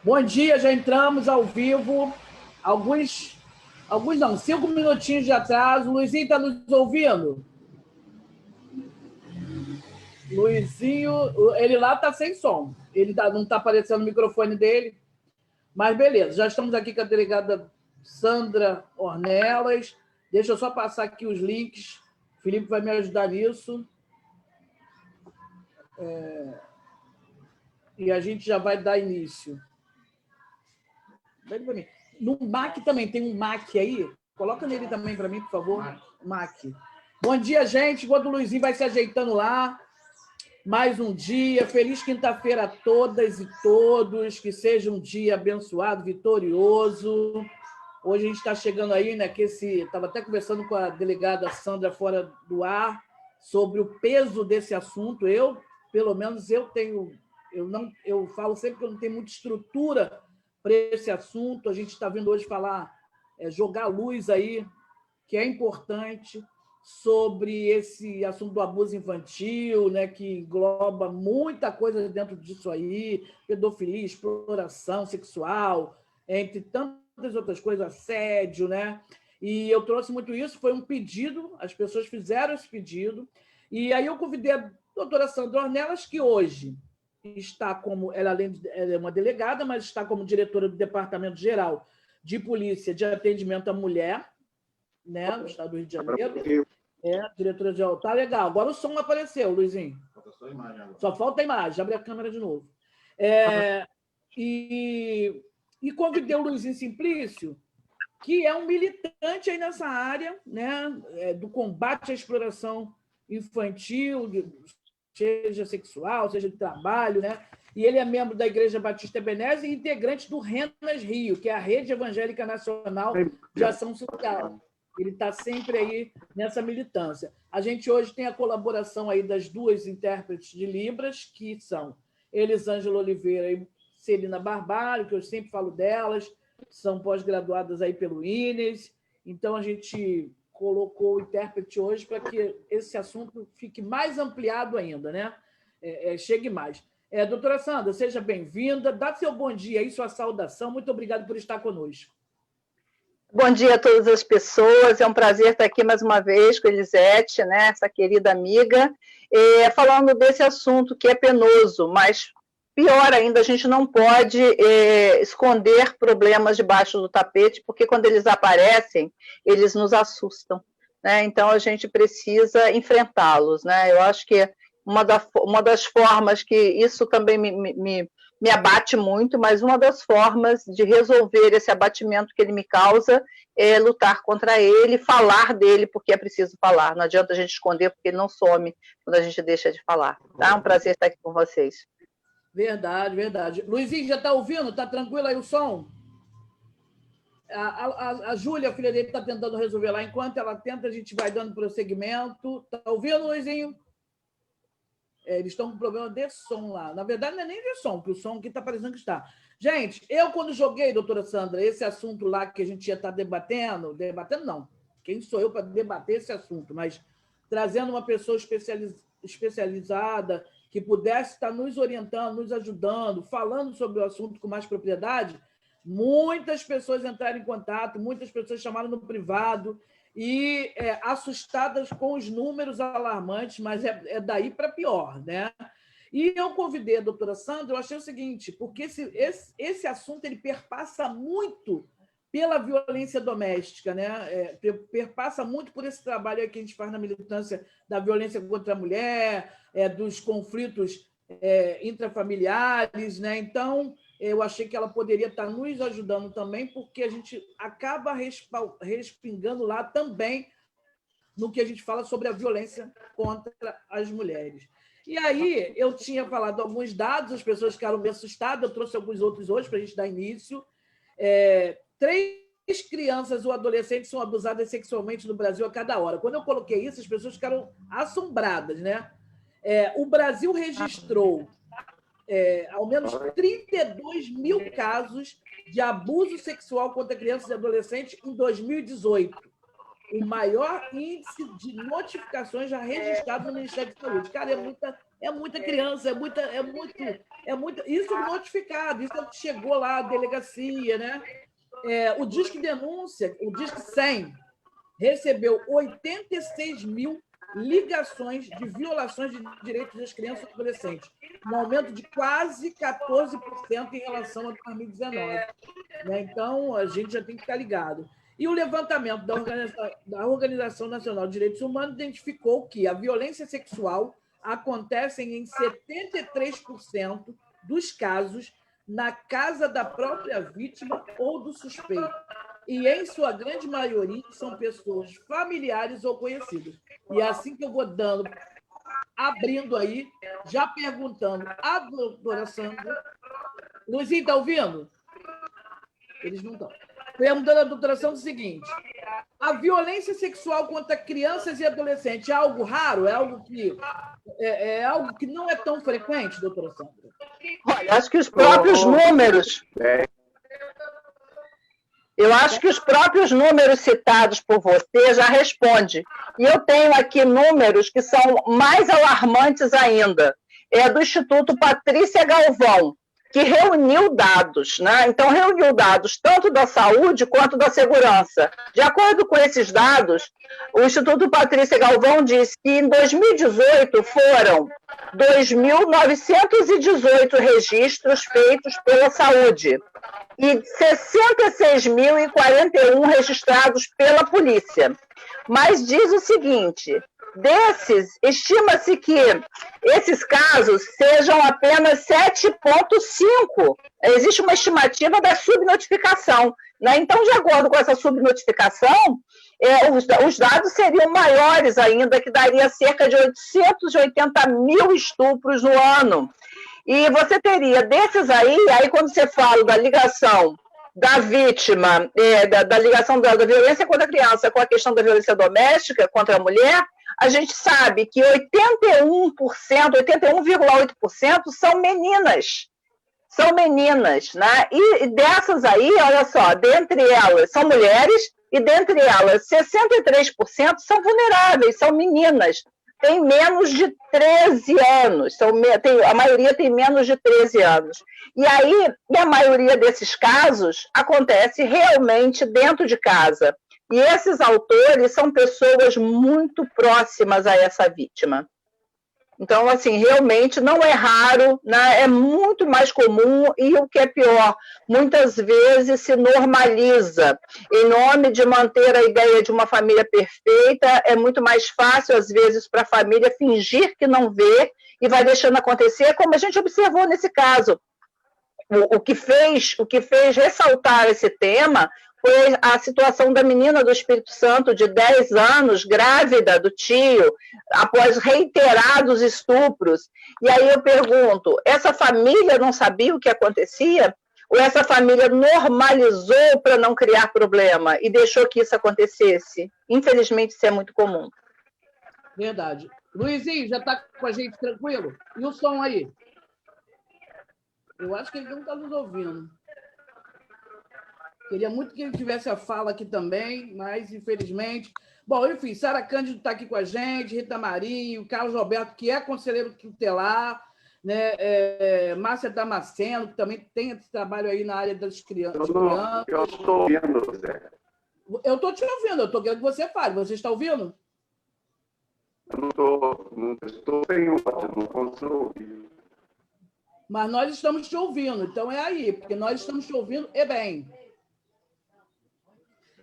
Bom dia, já entramos ao vivo. Alguns não, 5 minutinhos de atraso. Luizinho está nos ouvindo? Luizinho, ele lá está sem som. Ele não está aparecendo o microfone dele. Mas beleza, já estamos aqui com a delegada Sandra Ornelas. Deixa eu só passar aqui os links. O Felipe vai me ajudar nisso. E a gente já vai dar início. No MAC também, tem um MAC aí? Coloca nele também para mim, por favor. MAC. Bom dia, gente. Enquanto o Luizinho vai se ajeitando lá. Mais um dia. Feliz quinta-feira a todas e todos. Que seja um dia abençoado, vitorioso. Hoje a gente está chegando aí, né? Estava até conversando com a delegada Sandra fora do ar sobre o peso desse assunto. Pelo menos, eu falo sempre que eu não tenho muita estrutura para esse assunto. A gente está vindo hoje falar, jogar luz aí, que é importante, sobre esse assunto do abuso infantil, né, que engloba muita coisa dentro disso aí, pedofilia, exploração sexual, entre tantas outras coisas, assédio, né? E eu trouxe muito isso, foi um pedido, as pessoas fizeram esse pedido, e aí eu convidei a doutora Sandra Ornelas, que hoje está como, ela é uma delegada, mas está como diretora do Departamento Geral de Polícia de Atendimento à Mulher, né, no estado do Rio de Janeiro. Diretora geral. Tá legal. Agora o som apareceu, Luizinho. Só falta a imagem. Abre a câmera de novo. E convidei o Luizinho Simplício, que é um militante aí nessa área, né, do combate à exploração infantil, seja sexual, seja de trabalho, né? E ele é membro da Igreja Batista Ebenezer e integrante do Renas Rio, que é a Rede Evangélica Nacional de Ação Social. Ele está sempre aí nessa militância. A gente hoje tem a colaboração aí das duas intérpretes de Libras, que são Elisângela Oliveira e Celina Barbalho, que eu sempre falo delas, são pós-graduadas aí pelo INES. Então, a gente colocou o intérprete hoje para que esse assunto fique mais ampliado ainda, né? Chegue mais. Doutora Sandra, seja bem-vinda. Dá seu bom dia aí, sua saudação. Muito obrigado por estar conosco. Bom dia a todas as pessoas, é um prazer estar aqui mais uma vez com a Elisete, né, essa querida amiga, falando desse assunto que é penoso, mas pior ainda, a gente não pode esconder problemas debaixo do tapete, porque quando eles aparecem, eles nos assustam, né? Então a gente precisa enfrentá-los, né? Eu acho que uma das formas que isso também me abate muito, mas uma das formas de resolver esse abatimento que ele me causa é lutar contra ele, falar dele, porque é preciso falar. Não adianta a gente esconder, porque ele não some quando a gente deixa de falar. Tá? É um prazer estar aqui com vocês. Verdade, verdade. Luizinho, já está ouvindo? Está tranquilo aí o som? A Júlia, a filha dele, está tentando resolver lá. Enquanto ela tenta, a gente vai dando prosseguimento. Está ouvindo, Luizinho? Eles estão com problema de som lá. Na verdade, não é nem de som, porque o som aqui está parecendo que está. Gente, eu, quando joguei, doutora Sandra, esse assunto lá que a gente ia estar debatendo não, quem sou eu para debater esse assunto, mas trazendo uma pessoa especializada que pudesse estar nos orientando, nos ajudando, falando sobre o assunto com mais propriedade, muitas pessoas entraram em contato, muitas pessoas chamaram no privado, e assustadas com os números alarmantes, mas é daí para pior, né? E eu convidei a doutora Sandra, eu achei o seguinte, porque esse assunto ele perpassa muito pela violência doméstica, né? Perpassa muito por esse trabalho que a gente faz na militância da violência contra a mulher, dos conflitos intrafamiliares, né? Então, eu achei que ela poderia estar nos ajudando também, porque a gente acaba respingando lá também no que a gente fala sobre a violência contra as mulheres. E aí, eu tinha falado alguns dados, as pessoas ficaram meio assustadas, eu trouxe alguns outros hoje para a gente dar início. 3 crianças ou adolescentes são abusadas sexualmente no Brasil a cada hora. Quando eu coloquei isso, as pessoas ficaram assombradas, né? O Brasil registrou ao menos 32 mil casos de abuso sexual contra crianças e adolescentes em 2018. O maior índice de notificações já registrado no Ministério da Saúde. Cara, é muita É muita criança, é muito. Isso é notificado, isso é o que chegou lá à delegacia, né? O Disque Denúncia, o Disque 100, recebeu 86 mil ligações de violações de direitos das crianças e adolescentes, um aumento de quase 14% em relação a 2019. Né? Então, a gente já tem que ficar ligado. E o levantamento da Organização Nacional de Direitos Humanos identificou que a violência sexual acontece em 73% dos casos na casa da própria vítima ou do suspeito. E, em sua grande maioria, são pessoas familiares ou conhecidas. E é assim que eu vou abrindo aí, já perguntando à doutora Sandra. Luizinho, está ouvindo? Eles não estão. Perguntando à doutora Sandra o seguinte: a violência sexual contra crianças e adolescentes é algo raro? É algo que não é tão frequente, doutora Sandra? Olha, acho que os próprios números... Eu acho que os próprios números citados por você já respondem. E eu tenho aqui números que são mais alarmantes ainda. É do Instituto Patrícia Galvão, que reuniu dados, né? Então, reuniu dados tanto da saúde quanto da segurança. De acordo com esses dados, o Instituto Patrícia Galvão disse que em 2018 foram 2.918 registros feitos pela saúde e 66.041 registrados pela polícia. Mas diz o seguinte: desses, estima-se que esses casos sejam apenas 7,5. Existe uma estimativa da subnotificação, né? Então, de acordo com essa subnotificação, os dados seriam maiores ainda, que daria cerca de 880 mil estupros no ano. E você teria desses aí quando você fala da ligação da vítima, da ligação da violência contra a criança com a questão da violência doméstica contra a mulher, a gente sabe que 81,8% são meninas. São meninas, né? E dessas aí, olha só, dentre elas são mulheres e dentre elas 63% são vulneráveis, são meninas. Tem menos de 13 anos, a maioria tem menos de 13 anos. E aí, a maioria desses casos acontece realmente dentro de casa. E esses autores são pessoas muito próximas a essa vítima. Então, assim, realmente não é raro, né? É muito mais comum e o que é pior, muitas vezes se normaliza. Em nome de manter a ideia de uma família perfeita, é muito mais fácil, às vezes, para a família fingir que não vê e vai deixando acontecer, como a gente observou nesse caso. O que fez ressaltar esse tema foi a situação da menina do Espírito Santo, de 10 anos, grávida do tio, após reiterados estupros. E aí eu pergunto, essa família não sabia o que acontecia? Ou essa família normalizou para não criar problema e deixou que isso acontecesse? Infelizmente, isso é muito comum. Verdade. Luizinho, já está com a gente tranquilo? E o som aí? Eu acho que ele não está nos ouvindo. Queria muito que ele tivesse a fala aqui também, mas, infelizmente... Bom, enfim, Sara Cândido está aqui com a gente, Rita Marinho, Carlos Roberto, que é conselheiro tutelar, né? Márcia Damasceno, que também tem esse trabalho aí na área das crianças. Eu estou ouvindo, Zé. Eu estou te ouvindo, eu estou querendo que você fale. Você está ouvindo? Eu não estou sem ódio, não consigo ouvir. Mas nós estamos te ouvindo, então é aí, porque nós estamos te ouvindo e bem.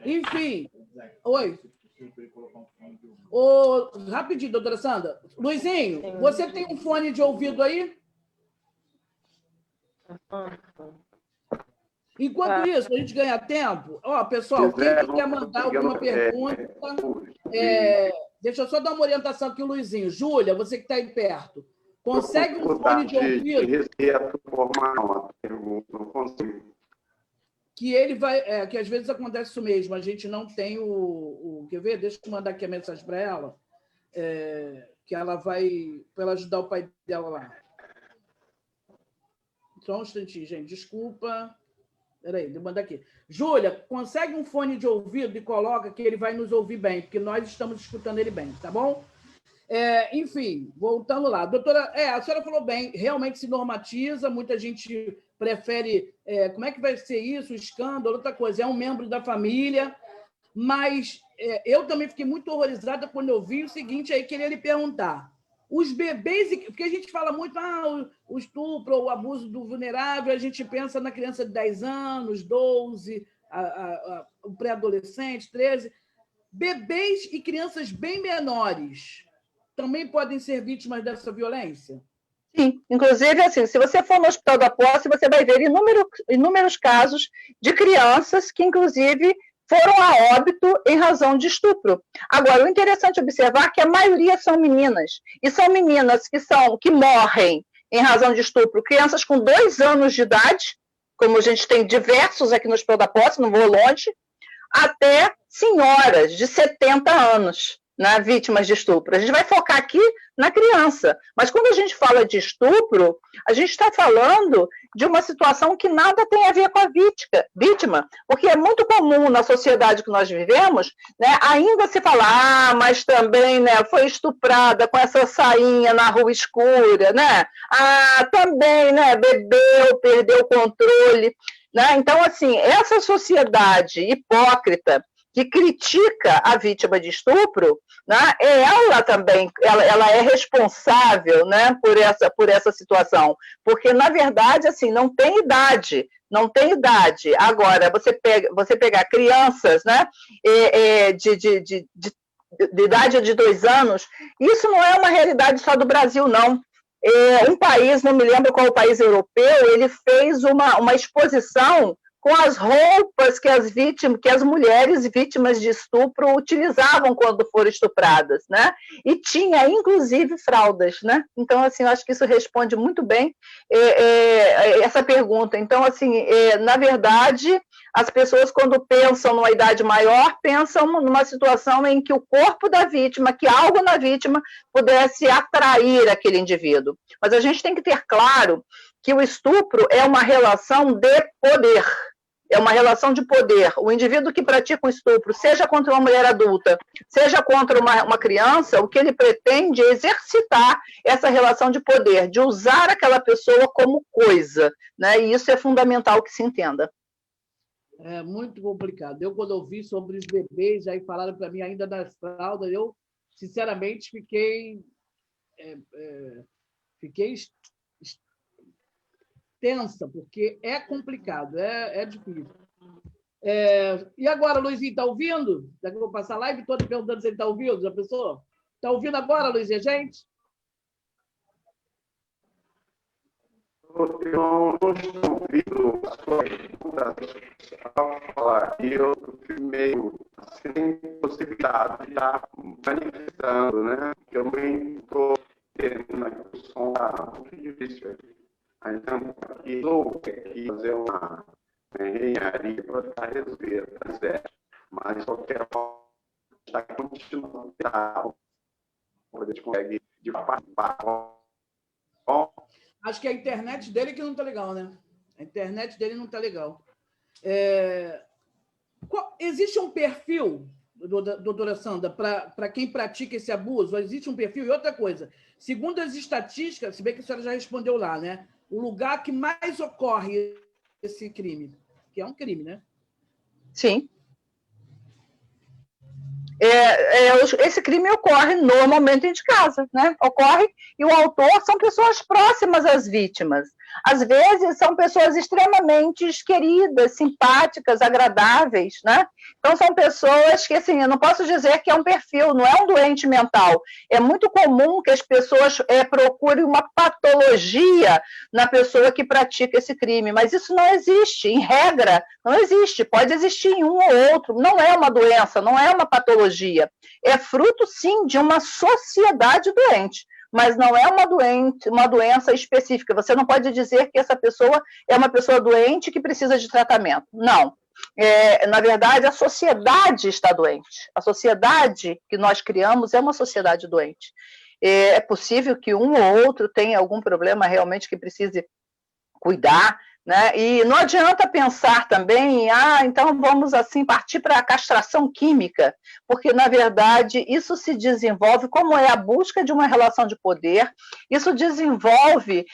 Enfim. Oi. Rapidinho, doutora Sandra. Luizinho, você tem um fone de ouvido aí? Enquanto isso, a gente ganha tempo. Pessoal, quem quer mandar alguma pergunta... deixa eu só dar uma orientação aqui, Luizinho. Júlia, você que está aí perto. Consegue um fone de ouvido? Não consigo. Que ele vai... que às vezes acontece isso mesmo. A gente não tem quer ver? Deixa eu mandar aqui a mensagem para ela. Que ela vai... Para ela ajudar o pai dela lá. Só um instantinho, gente. Desculpa. Peraí, deixa eu mandar aqui. Júlia, consegue um fone de ouvido e coloca que ele vai nos ouvir bem, porque nós estamos escutando ele bem, tá bom? Enfim, voltando lá. Doutora, a senhora falou bem, realmente se normatiza, muita gente prefere... como é que vai ser isso, o escândalo, outra coisa, é um membro da família, mas eu também fiquei muito horrorizada quando eu vi o seguinte, aí queria lhe perguntar, os bebês, porque a gente fala muito, o estupro, o abuso do vulnerável, a gente pensa na criança de 10 anos, 12, o pré-adolescente, 13, bebês e crianças bem menores também podem ser vítimas dessa violência? Sim, inclusive, assim, se você for no Hospital da Posse, você vai ver inúmeros casos de crianças que, inclusive, foram a óbito em razão de estupro. Agora, o interessante observar é que a maioria são meninas, e são meninas que morrem em razão de estupro, crianças com 2 anos de idade, como a gente tem diversos aqui no Hospital da Posse, não vou longe, até senhoras de 70 anos, né, vítimas de estupro. A gente vai focar aqui na criança, mas quando a gente fala de estupro, a gente está falando de uma situação que nada tem a ver com a vítima, porque é muito comum na sociedade que nós vivemos, né, ainda se falar, mas também, né, foi estuprada com essa sainha na rua escura, né? Também, né, bebeu, perdeu o controle, né? Então, assim, essa sociedade hipócrita que critica a vítima de estupro, né, ela também, ela é responsável, né, por essa situação, porque, na verdade, assim, não tem idade. Agora, você pegar crianças, né, de idade de 2 anos, isso não é uma realidade só do Brasil, não. Um país, não me lembro qual país europeu, ele fez uma exposição com as roupas que as mulheres vítimas de estupro utilizavam quando foram estupradas, né? E tinha, inclusive, fraldas, né? Então, assim, eu acho que isso responde muito bem essa pergunta. Então, assim, na verdade, as pessoas, quando pensam numa idade maior, pensam numa situação em que o corpo da vítima, que algo na vítima pudesse atrair aquele indivíduo. Mas a gente tem que ter claro que o estupro é uma relação de poder. É uma relação de poder. O indivíduo que pratica um estupro, seja contra uma mulher adulta, seja contra uma criança, o que ele pretende é exercitar essa relação de poder, de usar aquela pessoa como coisa, né? E isso é fundamental que se entenda. É muito complicado. Eu, quando ouvi sobre os bebês, aí falaram para mim ainda das fraldas, eu, sinceramente, fiquei tensa, porque é complicado, é difícil. E agora, Luizinho, está ouvindo? Já que eu vou passar a live toda perguntando se ele está ouvindo, já pensou? Está ouvindo agora, Luizinho, gente? Eu não estou ouvindo a sua pergunta ao falar, e eu fico meio sem possibilidade de estar manifestando, né? Eu também estou tendo aqui o som muito difícil aqui. Então, eu aqui fazer uma engenharia para estar resolvendo, tá certo? Mas qualquer forma, está continuando a gente consegue de participar. Acho que a internet dele que não está legal, né? A internet dele não está legal. Existe um perfil, doutora Sandra, para quem pratica esse abuso? Existe um perfil? E outra coisa, segundo as estatísticas, se bem que a senhora já respondeu lá, né? O lugar que mais ocorre esse crime, que é um crime, né? Sim. Esse crime ocorre normalmente dentro de casa, né? Ocorre, e o autor são pessoas próximas às vítimas. Às vezes são pessoas extremamente queridas, simpáticas, agradáveis, né? Então são pessoas que, assim, eu não posso dizer que é um perfil, não é um doente mental. É muito comum que as pessoas procurem uma patologia na pessoa que pratica esse crime, mas isso não existe, em regra, não existe. Pode existir em um ou outro, não é uma doença, não é uma patologia. É fruto, sim, de uma sociedade doente, mas não é uma doença específica. Você não pode dizer que essa pessoa é uma pessoa doente que precisa de tratamento. Não. Na verdade, a sociedade está doente. A sociedade que nós criamos é uma sociedade doente. É possível que um ou outro tenha algum problema realmente que precise cuidar, né? E não adianta pensar também, então vamos assim partir para a castração química, porque na verdade isso se desenvolve como é a busca de uma relação de poder, isso desenvolve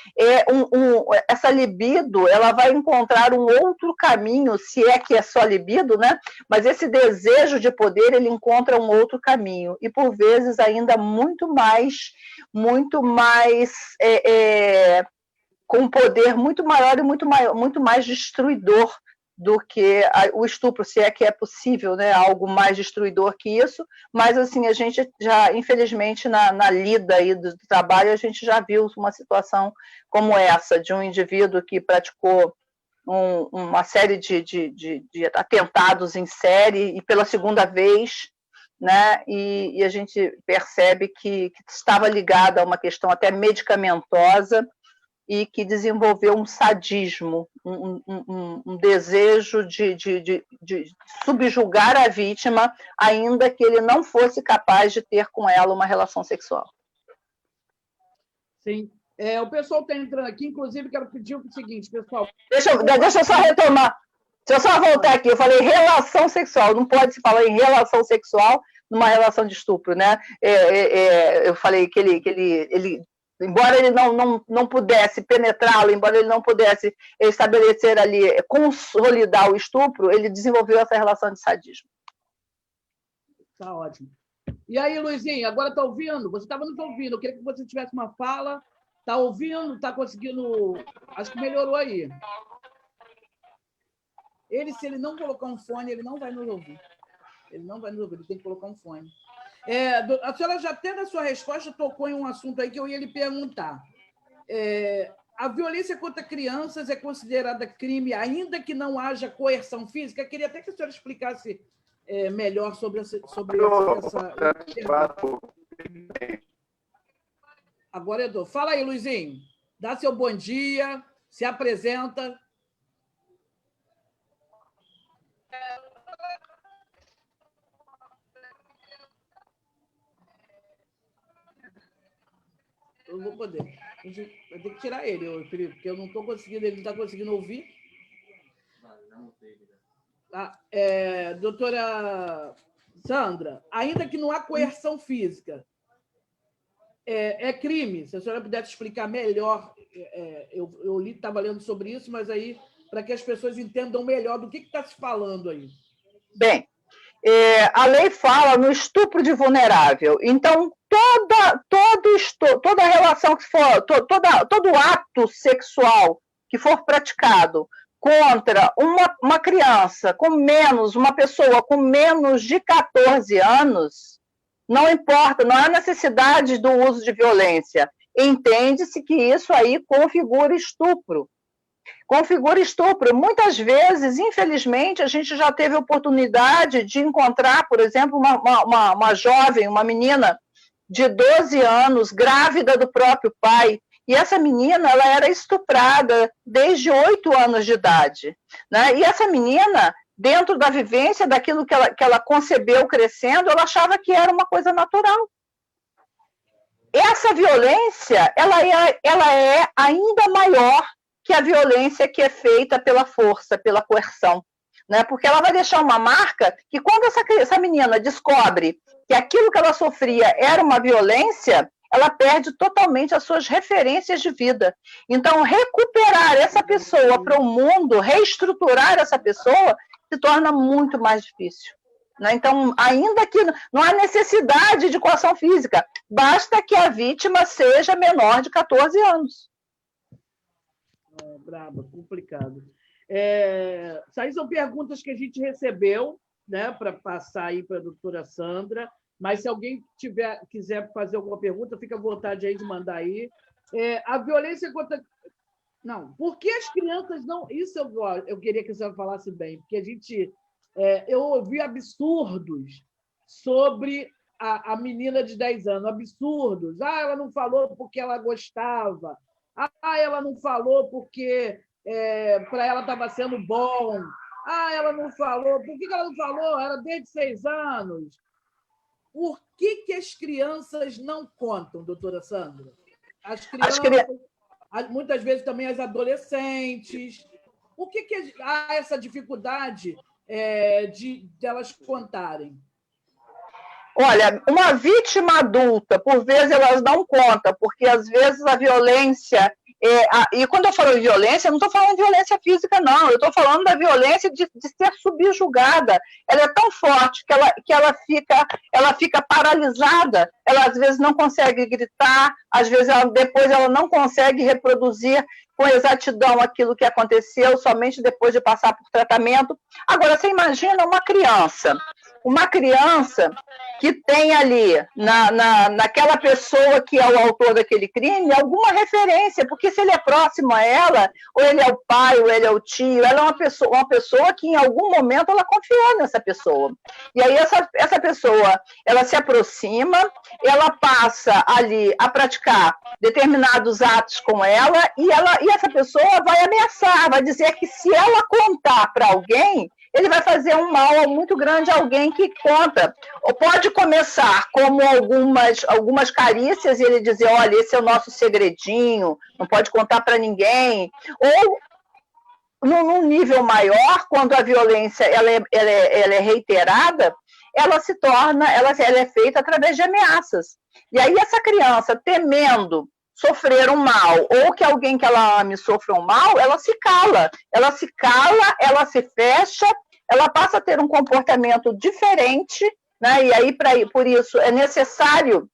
essa libido, ela vai encontrar um outro caminho, se é que é só libido, né? Mas esse desejo de poder ele encontra um outro caminho e por vezes ainda muito mais com um poder muito maior e muito mais destruidor do que o estupro, se é que é possível, né? Algo mais destruidor que isso, mas assim, a gente já, infelizmente, na lida aí do trabalho, a gente já viu uma situação como essa, de um indivíduo que praticou uma série de atentados em série, e pela segunda vez, né? E a gente percebe que estava ligada a uma questão até medicamentosa, e que desenvolveu um sadismo, um desejo de subjugar a vítima, ainda que ele não fosse capaz de ter com ela uma relação sexual. Sim. O pessoal está entrando aqui, inclusive quero pedir o seguinte, pessoal. Deixa eu só retomar. Deixa eu só voltar aqui. Eu falei relação sexual, não pode se falar em relação sexual numa relação de estupro, né? Eu falei que ele embora ele não pudesse penetrá-lo, embora ele não pudesse estabelecer ali, consolidar o estupro, ele desenvolveu essa relação de sadismo. Tá ótimo. E aí, Luizinho, agora está ouvindo? Você estava nos ouvindo, eu queria que você tivesse uma fala. Está ouvindo? Está conseguindo? Acho que melhorou aí. Se ele não colocar um fone, ele não vai nos ouvir. Ele não vai nos ouvir, ele tem que colocar um fone. A senhora já até na sua resposta tocou em um assunto aí que eu ia lhe perguntar. A violência contra crianças é considerada crime, ainda que não haja coerção física? Eu queria até que a senhora explicasse melhor sobre essa... Agora, Edu. Fala aí, Luizinho. Dá seu bom dia, se apresenta. Eu não vou poder. Vai ter que tirar ele, Felipe, porque eu não estou conseguindo, ele não está conseguindo ouvir. Doutora Sandra, ainda que não há coerção física, é crime? Se a senhora pudesse explicar melhor, eu estava lendo sobre isso, mas aí, para que as pessoas entendam melhor do que está se falando aí. Bem, a lei fala no estupro de vulnerável. Então, toda relação que for, todo ato sexual que for praticado contra uma criança uma pessoa com menos de 14 anos, não importa, não há necessidade do uso de violência. Entende-se que isso aí configura estupro. Configura estupro. Muitas vezes, infelizmente, a gente já teve a oportunidade de encontrar, por exemplo, uma jovem, uma menina de 12 anos, grávida do próprio pai, e essa menina ela era estuprada desde 8 anos de idade, né? E essa menina, dentro da vivência daquilo que ela concebeu crescendo, ela achava que era uma coisa natural. Essa violência ela é ainda maior que a violência que é feita pela força, pela coerção, né? Porque ela vai deixar uma marca que, quando essa menina descobre que aquilo que ela sofria era uma violência, ela perde totalmente as suas referências de vida. Então, recuperar essa pessoa para o mundo, reestruturar essa pessoa, se torna muito mais difícil. Né? Então, ainda que não há necessidade de coação física, basta que a vítima seja menor de 14 anos. Braba, complicado. Isso aí são perguntas que a gente recebeu, né, para passar aí para a doutora Sandra, mas se alguém quiser fazer alguma pergunta, fica à vontade aí de mandar aí. A violência contra... Não, por que as crianças não... Isso eu queria que a senhora falasse bem, porque eu ouvi absurdos sobre a menina de 10 anos, absurdos. Ela não falou porque ela gostava. Ela não falou porque para ela estava sendo bom. Ela não falou. Por que ela não falou? Era desde 6 anos. Por que as crianças não contam, doutora Sandra? As crianças, muitas vezes também as adolescentes, O que há essa dificuldade de elas contarem? Olha, uma vítima adulta, por vezes, elas dão conta, porque às vezes a violência... e quando eu falo de violência, eu não estou falando de violência física, não. Eu estou falando da violência de ser subjugada. Ela é tão forte que ela fica paralisada. Ela, às vezes, não consegue gritar, às vezes, depois ela não consegue reproduzir com exatidão aquilo que aconteceu, somente depois de passar por tratamento. Agora, você imagina uma criança que tem ali, naquela pessoa que é o autor daquele crime, alguma referência, porque se ele é próximo a ela, ou ele é o pai, ou ele é o tio, ela é uma pessoa que em algum momento ela confiou nessa pessoa. E aí essa pessoa, ela se aproxima, ela passa ali a praticar determinados atos com ela, e essa pessoa vai ameaçar, vai dizer que se ela contar para alguém, ele vai fazer um mal muito grande a alguém que conta. Ou pode começar como algumas carícias e ele dizer, olha, esse é o nosso segredinho, não pode contar para ninguém. Ou, num nível maior, quando a violência ela é reiterada, ela é feita através de ameaças. E aí essa criança, temendo sofrer um mal, ou que alguém que ela ame sofra um mal, ela se cala, ela se fecha, ela passa a ter um comportamento diferente, né? E aí, por isso, é necessário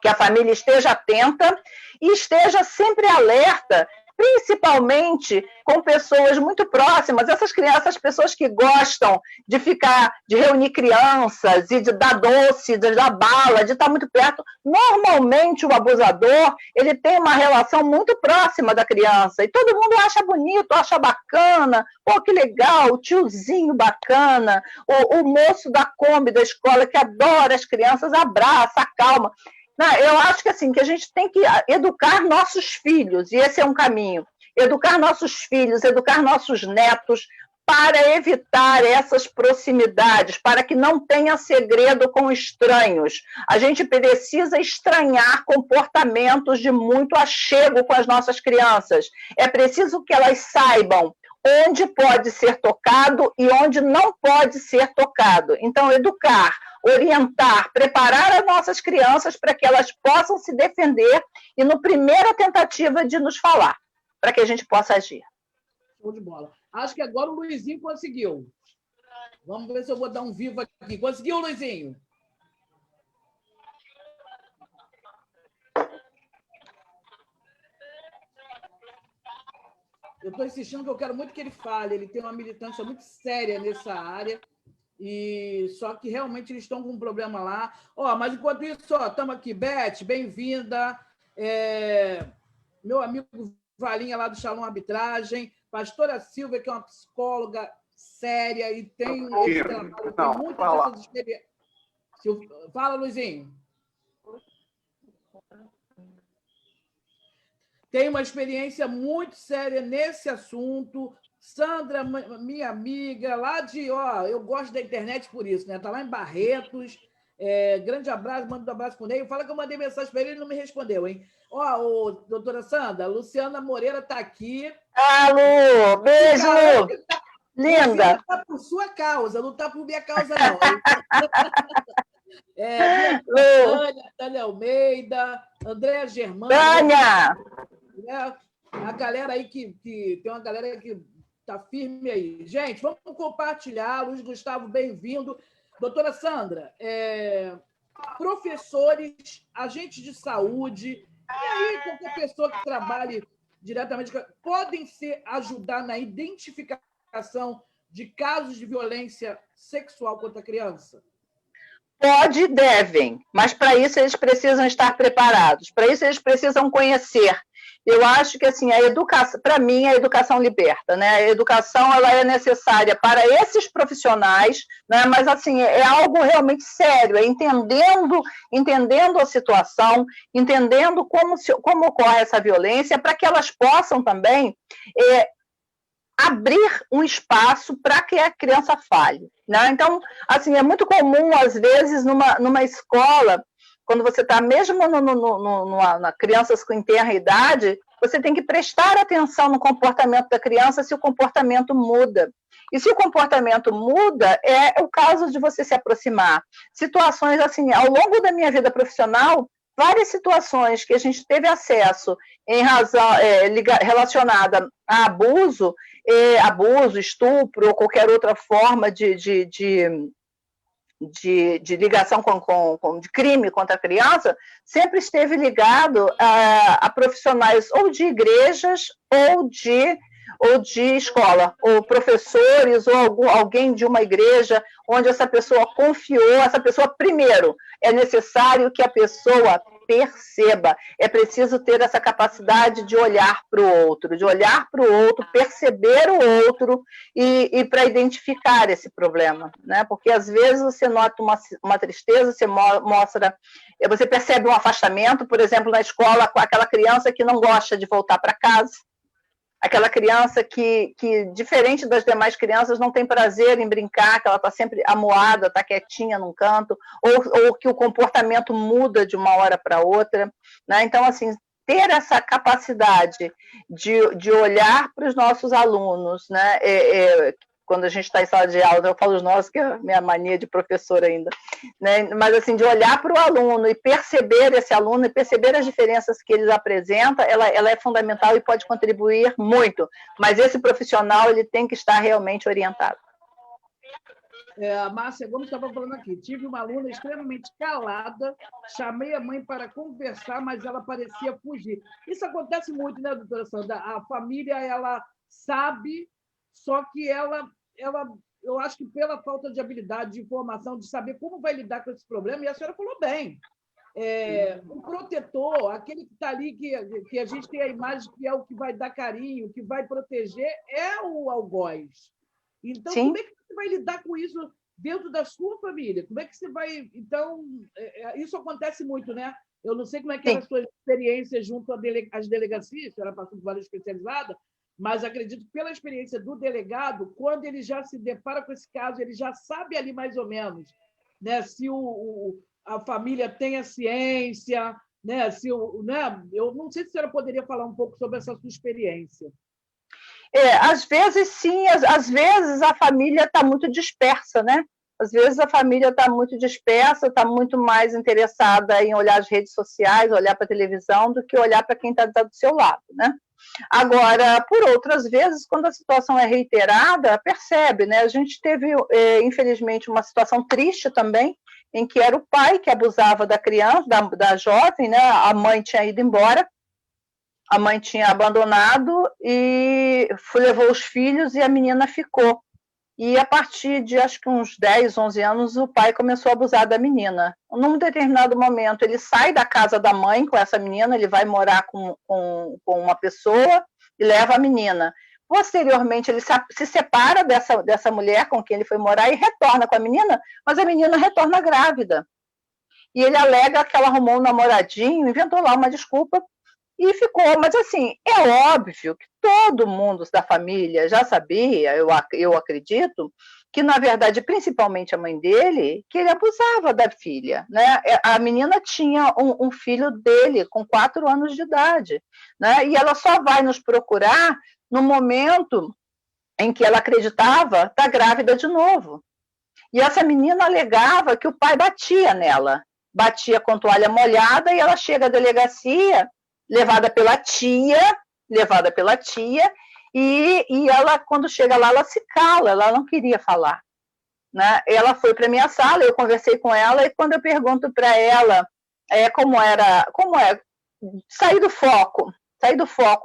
que a família esteja atenta e esteja sempre alerta, principalmente com pessoas muito próximas, essas pessoas que gostam de reunir crianças e de dar doce, de dar bala, de estar muito perto. Normalmente o abusador, ele tem uma relação muito próxima da criança e todo mundo acha bonito, acha bacana, pô, que legal, o tiozinho bacana, o moço da Kombi da escola que adora as crianças, abraça, acalma. Não, eu acho que assim, que a gente tem que educar nossos filhos, e esse é um caminho. Educar nossos filhos, educar nossos netos, para evitar essas proximidades, para que não tenha segredo com estranhos. A gente precisa estranhar comportamentos de muito achego com as nossas crianças. É preciso que elas saibam onde pode ser tocado e onde não pode ser tocado. Então, educar, orientar, preparar as nossas crianças para que elas possam se defender e, na primeira tentativa de nos falar, para que a gente possa agir. Show de bola. Acho que agora o Luizinho conseguiu. Vamos ver se eu vou dar um vivo aqui. Conseguiu, Luizinho? Eu estou insistindo que eu quero muito que ele fale. Ele tem uma militância muito séria nessa área. Só que realmente eles estão com um problema lá. Mas enquanto isso, estamos aqui. Beth, bem-vinda. Meu amigo Valinha, lá do Shalom Arbitragem. Pastora Silvia, que é uma psicóloga séria e tem esse trabalho, tem muitas dessas experiências. Fala, Luizinho. Tem uma experiência muito séria nesse assunto. Sandra, minha amiga, lá de... eu gosto da internet por isso, né? Está lá em Barretos. Grande abraço, manda um abraço para o Ney. Fala que eu mandei mensagem para ele e ele não me respondeu, hein? Doutora Sandra, a Luciana Moreira está aqui. Alô, beijo! Linda! Está por sua causa, não está por minha causa, não. Tânia Almeida, Andréa Germana. Tânia! A galera aí que tem uma galera que está firme aí. Gente, vamos compartilhar. Luiz Gustavo, bem-vindo. Doutora Sandra, professores, agentes de saúde, e aí qualquer pessoa que trabalhe diretamente podem ajudar na identificação de casos de violência sexual contra a criança? Pode e devem, mas para isso eles precisam estar preparados, para isso eles precisam conhecer. Eu acho que, assim, a educação, para mim, a educação liberta, né? A educação, ela é necessária para esses profissionais, né? Mas, assim, é algo realmente sério, é entendendo a situação, entendendo como ocorre essa violência, para que elas possam também abrir um espaço para que a criança fale, né? Então, assim, é muito comum, às vezes, numa escola, quando você está mesmo na crianças com tenra idade, você tem que prestar atenção no comportamento da criança se o comportamento muda. E se o comportamento muda, é o caso de você se aproximar. Situações assim, ao longo da minha vida profissional, várias situações que a gente teve acesso em razão relacionada a abuso, estupro ou qualquer outra forma de ligação de crime contra a criança, sempre esteve ligado a profissionais ou de igrejas ou de escola, ou professores, ou alguém de uma igreja, onde essa pessoa confiou, primeiro, é necessário que a pessoa perceba, é preciso ter essa capacidade de olhar para o outro, perceber o outro e para identificar esse problema, né? Porque às vezes você nota uma tristeza, você percebe um afastamento, por exemplo, na escola, com aquela criança que não gosta de voltar para casa, aquela criança que, diferente das demais crianças, não tem prazer em brincar, que ela está sempre amuada, está quietinha num canto, ou que o comportamento muda de uma hora para outra, né? Então, assim, ter essa capacidade de olhar para os nossos alunos, né? Quando a gente está em sala de aula, eu falo os nossos, que é a minha mania de professor ainda, né? Mas assim, de olhar para o aluno e perceber esse aluno e perceber as diferenças que ele apresenta, ela é fundamental e pode contribuir muito, mas esse profissional ele tem que estar realmente orientado. A Márcia Gomes estava falando aqui, tive uma aluna extremamente calada, chamei a mãe para conversar, mas ela parecia fugir. Isso acontece muito, né, doutora Sandra? A família, ela sabe, só que ela, eu acho que pela falta de habilidade, de informação, de saber como vai lidar com esse problema, e a senhora falou bem, o protetor, aquele que está ali, que a gente tem a imagem que é o que vai dar carinho, que vai proteger, é o algoz. Então, Sim. Como é que você vai lidar com isso dentro da sua família? Como é que você vai... Então, isso acontece muito, né? Eu não sei como é que era a sua experiência junto às delegacias, a senhora passou por várias especializadas, mas acredito que pela experiência do delegado, quando ele já se depara com esse caso, ele já sabe ali mais ou menos, né, se a família tem a ciência, né, eu não sei se a senhora poderia falar um pouco sobre essa sua experiência. Às vezes sim, às vezes a família está muito dispersa, né? Às vezes a família está muito dispersa, está muito mais interessada em olhar as redes sociais, olhar para a televisão, do que olhar para quem está do seu lado, né? Agora, por outras vezes, quando a situação é reiterada, percebe, né? A gente teve, infelizmente, uma situação triste também, em que era o pai que abusava da criança, da jovem, né? A mãe tinha ido embora, a mãe tinha abandonado e levou os filhos e a menina ficou. E a partir de, acho que uns 10, 11 anos, o pai começou a abusar da menina. Num determinado momento, ele sai da casa da mãe com essa menina, ele vai morar com uma pessoa e leva a menina. Posteriormente, ele se separa dessa mulher com quem ele foi morar e retorna com a menina, mas a menina retorna grávida. E ele alega que ela arrumou um namoradinho, inventou lá uma desculpa, e ficou, mas assim, é óbvio que todo mundo da família já sabia, eu acredito, que na verdade, principalmente a mãe dele, que ele abusava da filha, né? A menina tinha um filho dele com 4 anos de idade, né? E ela só vai nos procurar no momento em que ela acreditava estar grávida de novo. E essa menina alegava que o pai batia nela, batia com toalha molhada, e ela chega à delegacia levada pela tia, e ela, quando chega lá, ela se cala, ela não queria falar, né? Ela foi para a minha sala, eu conversei com ela, e quando eu pergunto para ela como é sair do foco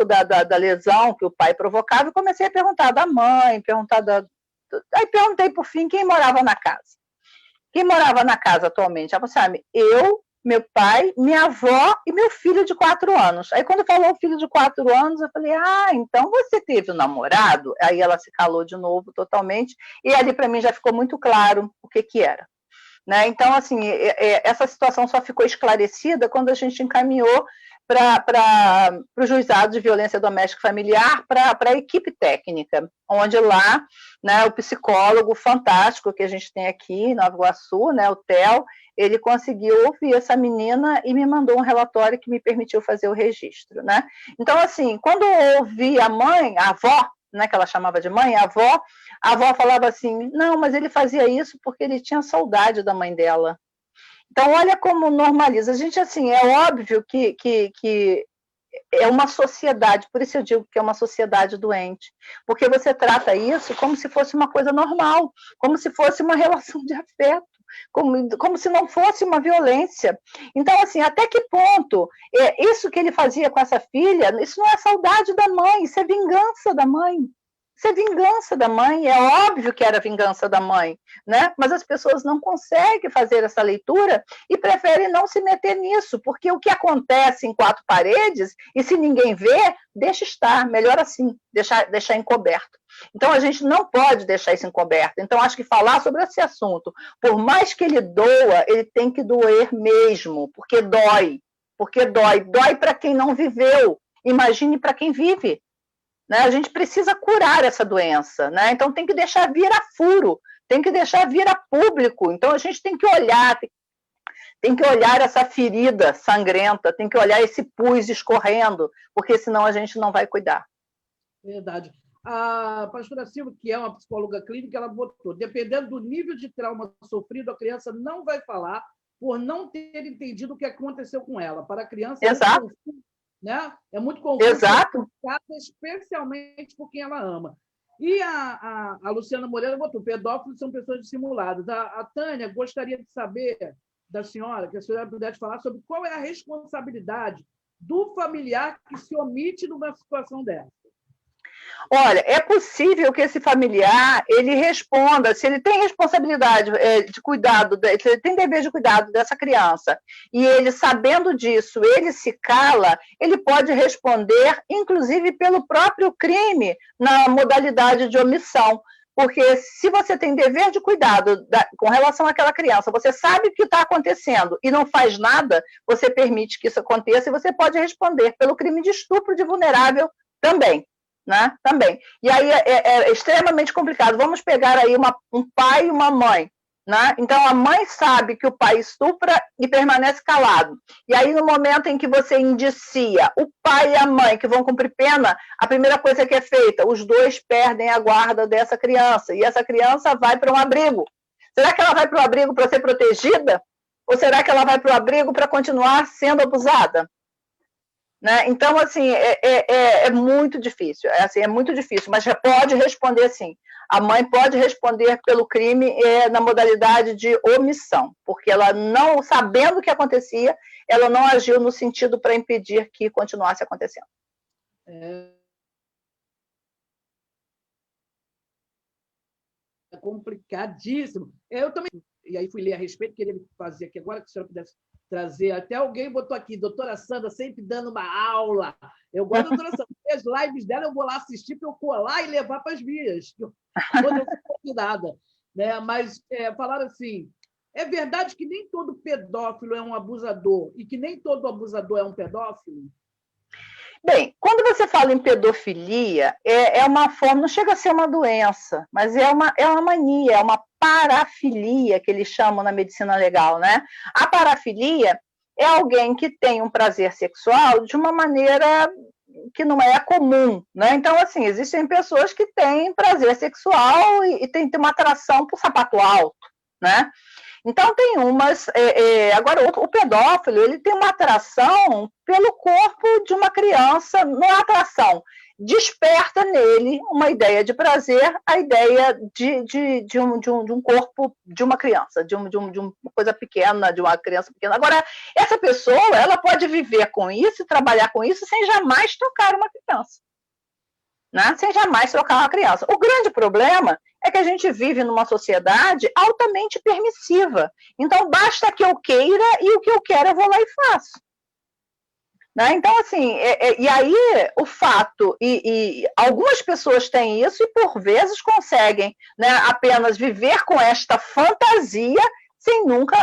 da lesão que o pai provocava, eu comecei a perguntar da mãe, aí perguntei, por fim, quem morava na casa. Quem morava na casa atualmente? Ela falou assim, eu, meu pai, minha avó e meu filho de 4 anos. Aí, quando falou filho de 4 anos, eu falei, então você teve um namorado? Aí ela se calou de novo totalmente, e ali para mim já ficou muito claro o que era. Né? Então, assim, essa situação só ficou esclarecida quando a gente encaminhou para o juizado de violência doméstica familiar, para a equipe técnica, onde lá, né, o psicólogo fantástico que a gente tem aqui em Nova Iguaçu, né, o Theo, ele conseguiu ouvir essa menina e me mandou um relatório que me permitiu fazer o registro, né? Então, assim, quando eu ouvi a mãe, a avó, né, que ela chamava de mãe, a avó falava assim, não, mas ele fazia isso porque ele tinha saudade da mãe dela. Então, olha como normaliza. A gente, assim, é óbvio que é uma sociedade, por isso eu digo que é uma sociedade doente, porque você trata isso como se fosse uma coisa normal, como se fosse uma relação de afeto, como se não fosse uma violência. Então, assim, até que ponto isso que ele fazia com essa filha, isso não é saudade da mãe, isso é vingança da mãe. Isso é vingança da mãe, é óbvio que era vingança da mãe, né? Mas as pessoas não conseguem fazer essa leitura e preferem não se meter nisso, porque o que acontece em quatro paredes, e se ninguém vê, deixa estar, melhor assim, deixar encoberto. Então, a gente não pode deixar isso encoberto. Então, acho que falar sobre esse assunto, por mais que ele doa, ele tem que doer mesmo, porque dói. Porque dói. Dói para quem não viveu. Imagine para quem vive. Né? A gente precisa curar essa doença, né? Então tem que deixar vir a furo, tem que deixar vir a público. Então a gente tem que olhar essa ferida sangrenta, tem que olhar esse pus escorrendo, porque senão a gente não vai cuidar. Verdade. A pastora Silva, que é uma psicóloga clínica, ela botou, dependendo do nível de trauma sofrido, a criança não vai falar por não ter entendido o que aconteceu com ela. Para a criança, exato. Né? É muito confuso, exato. Especialmente por quem ela ama. E a Luciana Moreira botou, pedófilos são pessoas dissimuladas. A Tânia gostaria de saber da senhora, que a senhora pudesse falar sobre qual é a responsabilidade do familiar que se omite numa situação dessa. Olha, é possível que esse familiar ele responda, se ele tem responsabilidade de cuidado, se ele tem dever de cuidado dessa criança, e ele, sabendo disso, ele se cala, ele pode responder, inclusive, pelo próprio crime, na modalidade de omissão. Porque se você tem dever de cuidado com relação àquela criança, você sabe o que está acontecendo e não faz nada, você permite que isso aconteça e você pode responder pelo crime de estupro de vulnerável também. Né? Também. E aí é extremamente complicado. Vamos pegar aí um pai e uma mãe. Né? Então, a mãe sabe que o pai estupra e permanece calado. E aí, no momento em que você indicia o pai e a mãe que vão cumprir pena, a primeira coisa que é feita, os dois perdem a guarda dessa criança. E essa criança vai para um abrigo. Será que ela vai para o abrigo para ser protegida? Ou será que ela vai para o abrigo para continuar sendo abusada? Né? Então, assim, é muito difícil. É muito difícil, mas pode responder sim. A mãe pode responder pelo crime na modalidade de omissão, porque ela não, sabendo o que acontecia, ela não agiu no sentido para impedir que continuasse acontecendo. É complicadíssimo. Eu também, e aí fui ler a respeito, queria fazer aqui agora, que a senhora pudesse trazer. Até alguém botou aqui, doutora Sandra sempre dando uma aula. Eu gosto da doutora Sandra. As lives dela eu vou lá assistir para eu colar e levar para as minhas, quando eu fui convidada. Né? Mas falaram assim, é verdade que nem todo pedófilo é um abusador e que nem todo abusador é um pedófilo? Bem, quando você fala em pedofilia, é uma forma, não chega a ser uma doença, mas é uma mania, é uma parafilia, que eles chamam na medicina legal, né? A parafilia é alguém que tem um prazer sexual de uma maneira que não é comum, né? Então, assim, existem pessoas que têm prazer sexual e têm uma atração por sapato alto, né? Então, tem umas... agora, o pedófilo, ele tem uma atração pelo corpo de uma criança, não é atração, desperta nele uma ideia de prazer, a ideia de um corpo de uma criança, de uma coisa pequena, de uma criança pequena. Agora, essa pessoa, ela pode viver com isso, trabalhar com isso, sem jamais tocar uma criança. Né? Sem jamais trocar uma criança. O grande problema é que a gente vive numa sociedade altamente permissiva. Então, basta que eu queira e o que eu quero eu vou lá e faço. Né? Então, assim, e aí o fato, e algumas pessoas têm isso e por vezes conseguem, né, apenas viver com esta fantasia sem nunca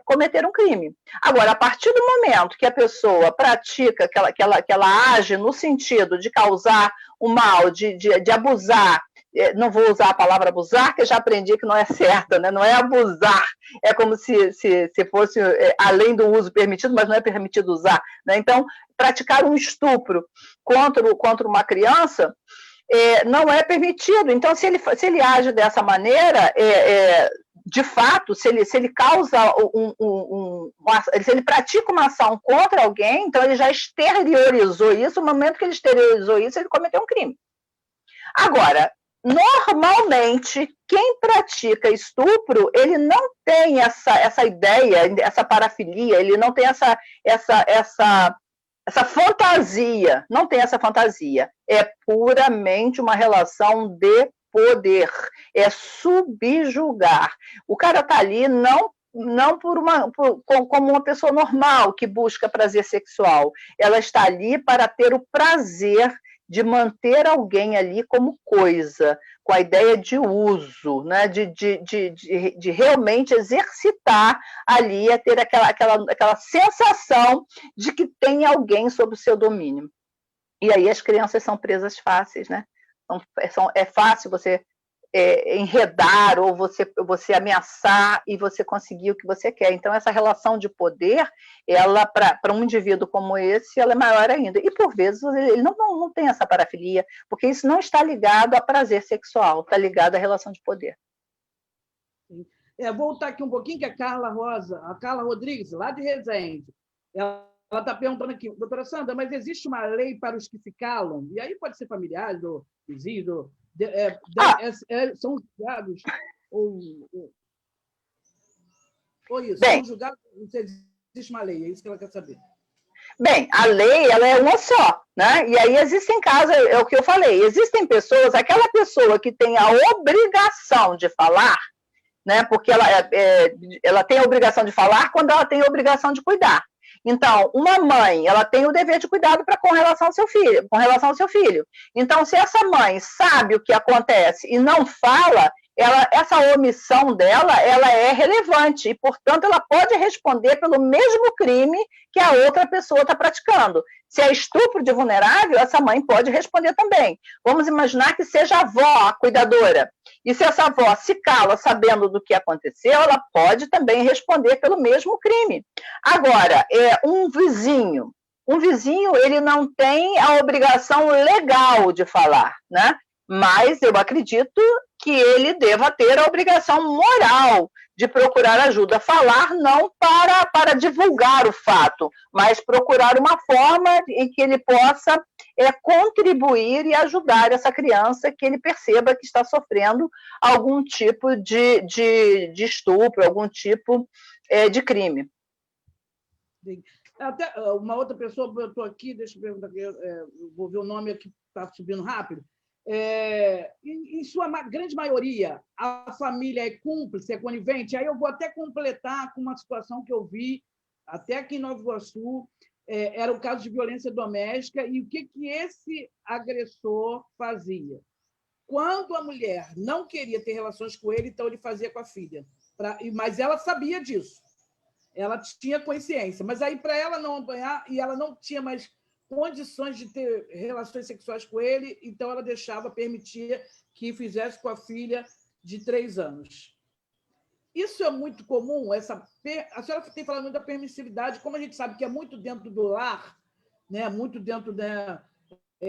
cometer um crime. Agora, a partir do momento que a pessoa pratica, que ela age no sentido de causar o mal, de abusar, não vou usar a palavra abusar, que eu já aprendi que não é certa, né? Não é abusar, é como se fosse além do uso permitido, mas não é permitido usar, né? Então, praticar um estupro contra uma criança não é permitido. Então, se ele age dessa maneira, de fato, se ele causa se ele pratica uma ação contra alguém, então ele já exteriorizou isso. No momento que ele exteriorizou isso, ele cometeu um crime. Agora, normalmente, quem pratica estupro, ele não tem essa ideia, essa parafilia, ele não tem essa fantasia, não tem essa fantasia. É puramente uma relação de poder, é subjugar. O cara está ali não como uma pessoa normal que busca prazer sexual. Ela está ali para ter o prazer de manter alguém ali como coisa, com a ideia de uso, né? de realmente exercitar ali, a ter aquela sensação de que tem alguém sob o seu domínio. E aí as crianças são presas fáceis, né? É fácil você enredar ou você ameaçar e você conseguir o que você quer. Então, essa relação de poder, ela, para um indivíduo como esse, ela é maior ainda. E, por vezes, ele não tem essa parafilia, porque isso não está ligado a prazer sexual, está ligado à relação de poder. Vou voltar aqui um pouquinho, que a Carla Rodrigues, lá de Resende, ela está perguntando aqui, doutora Sandra, mas existe uma lei para os que se calam? E aí pode ser familiares, ou vizinhos, são julgados ou isso? Bem, são julgados, existe uma lei, é isso que ela quer saber. Bem, a lei ela é uma só, né? E aí existem casos, é o que eu falei, existem pessoas, aquela pessoa que tem a obrigação de falar, né? Porque ela tem a obrigação de falar quando ela tem a obrigação de cuidar. Então, uma mãe, ela tem o dever de cuidado com relação ao seu filho. Então, se essa mãe sabe o que acontece e não fala, essa omissão dela, ela é relevante e, portanto, ela pode responder pelo mesmo crime que a outra pessoa está praticando. Se é estupro de vulnerável, essa mãe pode responder também. Vamos imaginar que seja a avó, a cuidadora. E se essa avó se cala sabendo do que aconteceu, ela pode também responder pelo mesmo crime. Agora, um vizinho, ele não tem a obrigação legal de falar, né? Mas eu acredito que ele deva ter a obrigação moral de procurar ajuda. Falar não para divulgar o fato, mas procurar uma forma em que ele possa contribuir e ajudar essa criança que ele perceba que está sofrendo algum tipo de estupro, algum tipo de crime. Até uma outra pessoa, eu estou aqui, deixa eu perguntar aqui, vou ver o nome aqui, está subindo rápido. Em sua grande maioria, a família é cúmplice, é conivente. Aí eu vou até completar com uma situação que eu vi até aqui em Nova Iguaçu, era o caso de violência doméstica, e o que esse agressor fazia? Quando a mulher não queria ter relações com ele, então ele fazia com a filha. Mas ela sabia disso, ela tinha consciência, mas aí para ela não apanhar, e ela não tinha mais condições de ter relações sexuais com ele, então ela permitia que fizesse com a filha de 3 anos. Isso é muito comum, a senhora tem falado muito da permissividade, como a gente sabe que é muito dentro do lar, né? Muito dentro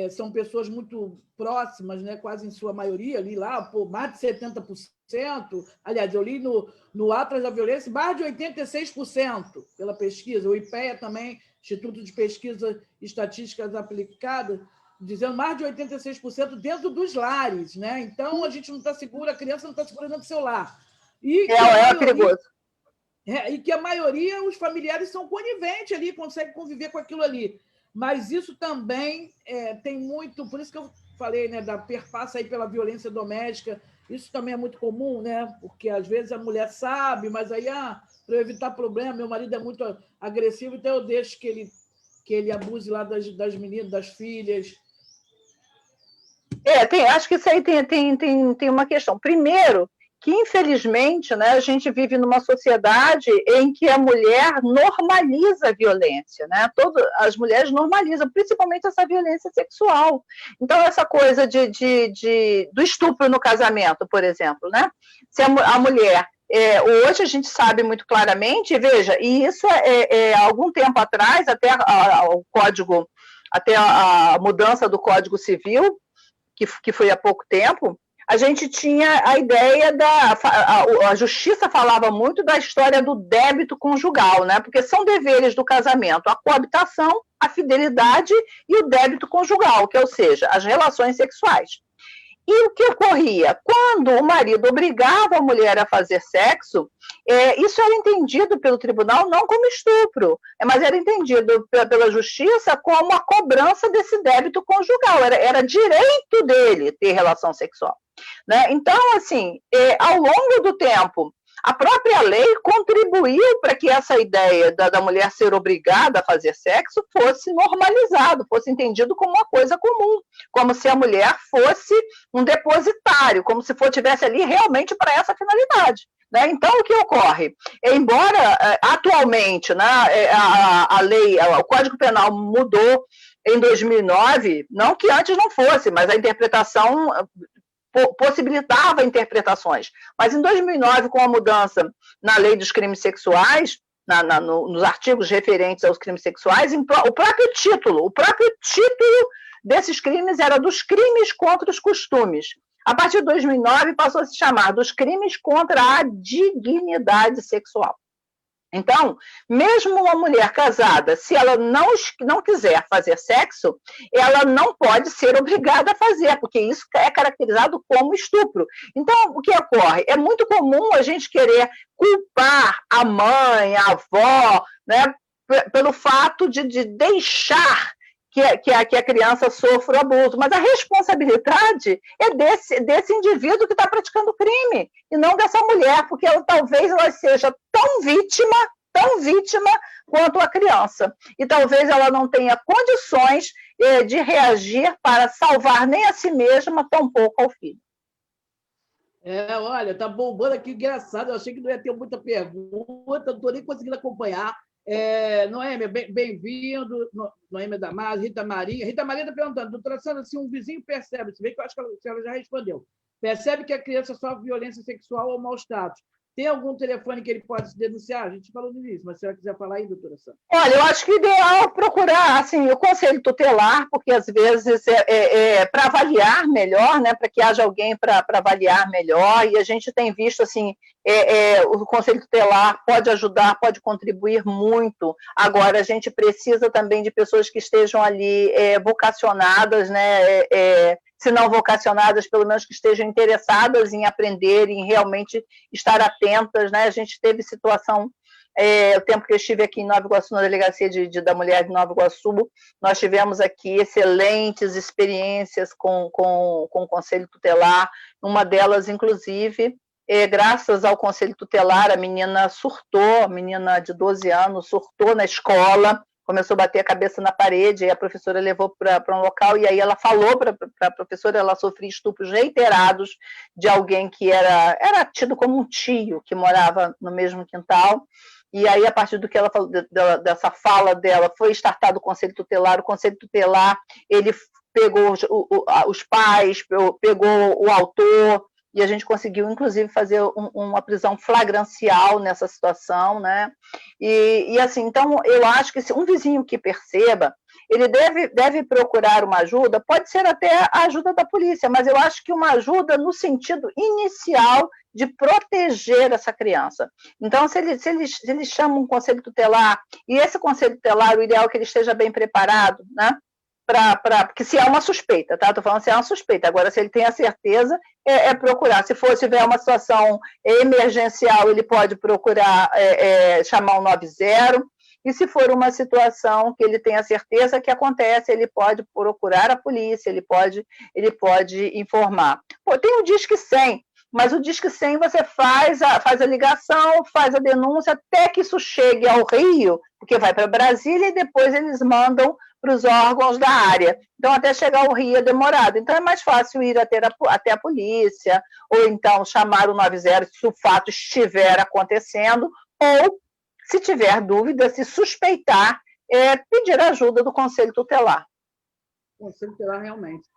são pessoas muito próximas, né? Quase em sua maioria, ali lá, mais de 70%, aliás, eu li no Atlas da Violência, mais de 86% pela pesquisa, o IPEA também, Instituto de Pesquisa e Estatísticas Aplicadas, dizendo mais de 86% dentro dos lares, né? Então, a gente não está segura, a criança não está segura dentro do seu lar. É perigoso. E que a maioria, os familiares são coniventes ali, conseguem conviver com aquilo ali. Mas isso também tem muito... Por isso que eu falei, né, perpassa aí pela violência doméstica. Isso também é muito comum, né? Porque, às vezes, a mulher sabe, mas aí, para eu evitar problema, meu marido é muito agressivo, então eu deixo que ele abuse lá das meninas, das filhas. Acho que isso aí tem uma questão. Primeiro, que, infelizmente, né, a gente vive numa sociedade em que a mulher normaliza a violência, né? As mulheres normalizam, principalmente essa violência sexual. Então, essa coisa do estupro no casamento, por exemplo, né? Se a mulher... hoje a gente sabe muito claramente, veja, e isso algum tempo atrás, até o código, até a mudança do Código Civil, que foi há pouco tempo, a gente tinha a ideia a justiça falava muito da história do débito conjugal, né? Porque são deveres do casamento, a coabitação, a fidelidade e o débito conjugal, ou seja, as relações sexuais. E o que ocorria? Quando o marido obrigava a mulher a fazer sexo, isso era entendido pelo tribunal não como estupro, mas era entendido pela justiça como a cobrança desse débito conjugal, era direito dele ter relação sexual. Né? Então, assim, ao longo do tempo, a própria lei contribuiu para que essa ideia da mulher ser obrigada a fazer sexo fosse normalizado, fosse entendido como uma coisa comum, como se a mulher fosse um depositário, como se tivesse ali realmente para essa finalidade. Né? Então, o que ocorre? Embora atualmente, né, a lei, o Código Penal mudou em 2009, não que antes não fosse, mas a interpretação possibilitava interpretações. Mas em 2009, com a mudança na lei dos crimes sexuais, nos artigos referentes aos crimes sexuais, o próprio título desses crimes era dos crimes contra os costumes. A partir de 2009, passou a se chamar dos crimes contra a dignidade sexual. Então, mesmo uma mulher casada, se ela não quiser fazer sexo, ela não pode ser obrigada a fazer, porque isso é caracterizado como estupro. Então, o que ocorre? É muito comum a gente querer culpar a mãe, a avó, né, pelo fato de deixar que a criança sofra o abuso, mas a responsabilidade é desse indivíduo que está praticando o crime, e não dessa mulher, porque talvez ela seja tão vítima quanto a criança, e talvez ela não tenha condições de reagir para salvar nem a si mesma, tampouco ao filho. Olha, tá bombando aqui, engraçado, eu achei que não ia ter muita pergunta, não estou nem conseguindo acompanhar. Noêmia, bem-vindo. Noêmia Damasio, Rita Maria. Rita Maria está perguntando, doutora Sandra, se um vizinho percebe, se bem que eu acho que ela já respondeu, percebe que a criança sofre violência sexual ou maus tratos, tem algum telefone que ele pode se denunciar? A gente falou no início, mas se ela quiser falar aí, doutora Sandra. Olha, eu acho que o ideal é procurar assim, o conselho tutelar, porque às vezes para avaliar melhor, né, para que haja alguém para avaliar melhor, e a gente tem visto assim, o conselho tutelar pode ajudar, pode contribuir muito. Agora, a gente precisa também de pessoas que estejam ali vocacionadas, né, se não vocacionadas, pelo menos que estejam interessadas em aprender, em realmente estar atentas, né? A gente teve situação, o tempo que eu estive aqui em Nova Iguaçu, na delegacia da mulher de Nova Iguaçu, nós tivemos aqui excelentes experiências com o Conselho Tutelar, uma delas, inclusive, graças ao Conselho Tutelar, a menina de 12 anos, surtou na escola, começou a bater a cabeça na parede, e a professora levou para um local, e aí ela falou para a professora, ela sofria estupros reiterados de alguém que era tido como um tio, que morava no mesmo quintal, e aí, a partir do que ela falou, dessa fala dela, foi startado o Conselho Tutelar, ele pegou os pais, pegou o autor, e a gente conseguiu, inclusive, fazer uma prisão flagrancial nessa situação, né? E assim, então, eu acho que se um vizinho que perceba, ele deve procurar uma ajuda, pode ser até a ajuda da polícia, mas eu acho que uma ajuda no sentido inicial de proteger essa criança. Então, se ele chama um conselho tutelar, e esse conselho tutelar, o ideal é que ele esteja bem preparado, né? Porque se é uma suspeita, tá? Estou falando se é uma suspeita. Agora, se ele tem a certeza, procurar. Se tiver uma situação emergencial, ele pode procurar chamar o 90. E se for uma situação que ele tem a certeza que acontece, ele pode procurar a polícia, ele pode informar. Tem o Disque 100, mas o Disque 100 você faz a ligação, faz a denúncia, até que isso chegue ao Rio, porque vai para Brasília, e depois eles mandam para os órgãos da área. Então, até chegar ao Rio é demorado. Então, é mais fácil ir até a polícia, ou então chamar o 90 se o fato estiver acontecendo, ou, se tiver dúvida, se suspeitar, pedir ajuda do Conselho Tutelar. Conselho Tutelar, realmente.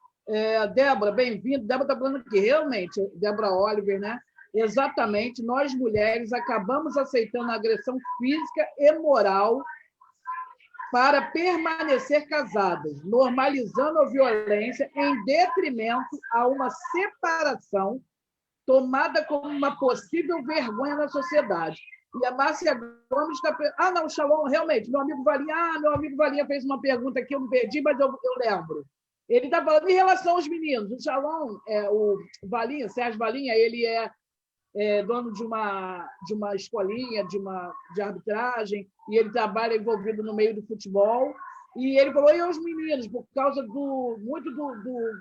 Débora, bem-vindo. Débora está falando aqui, realmente, Débora Oliver, né? Exatamente, nós mulheres acabamos aceitando a agressão física e moral para permanecer casadas, normalizando a violência em detrimento a uma separação tomada como uma possível vergonha na sociedade. E a Márcia Gomes está... não, Shalom, realmente, meu amigo Valinha fez uma pergunta aqui, eu me perdi, mas eu lembro. Ele está falando em relação aos meninos. O Shalom, o Valinha, Sérgio Valinha, ele é dono de uma escolinha de arbitragem, e ele trabalha envolvido no meio do futebol. E ele falou, e os meninos, por causa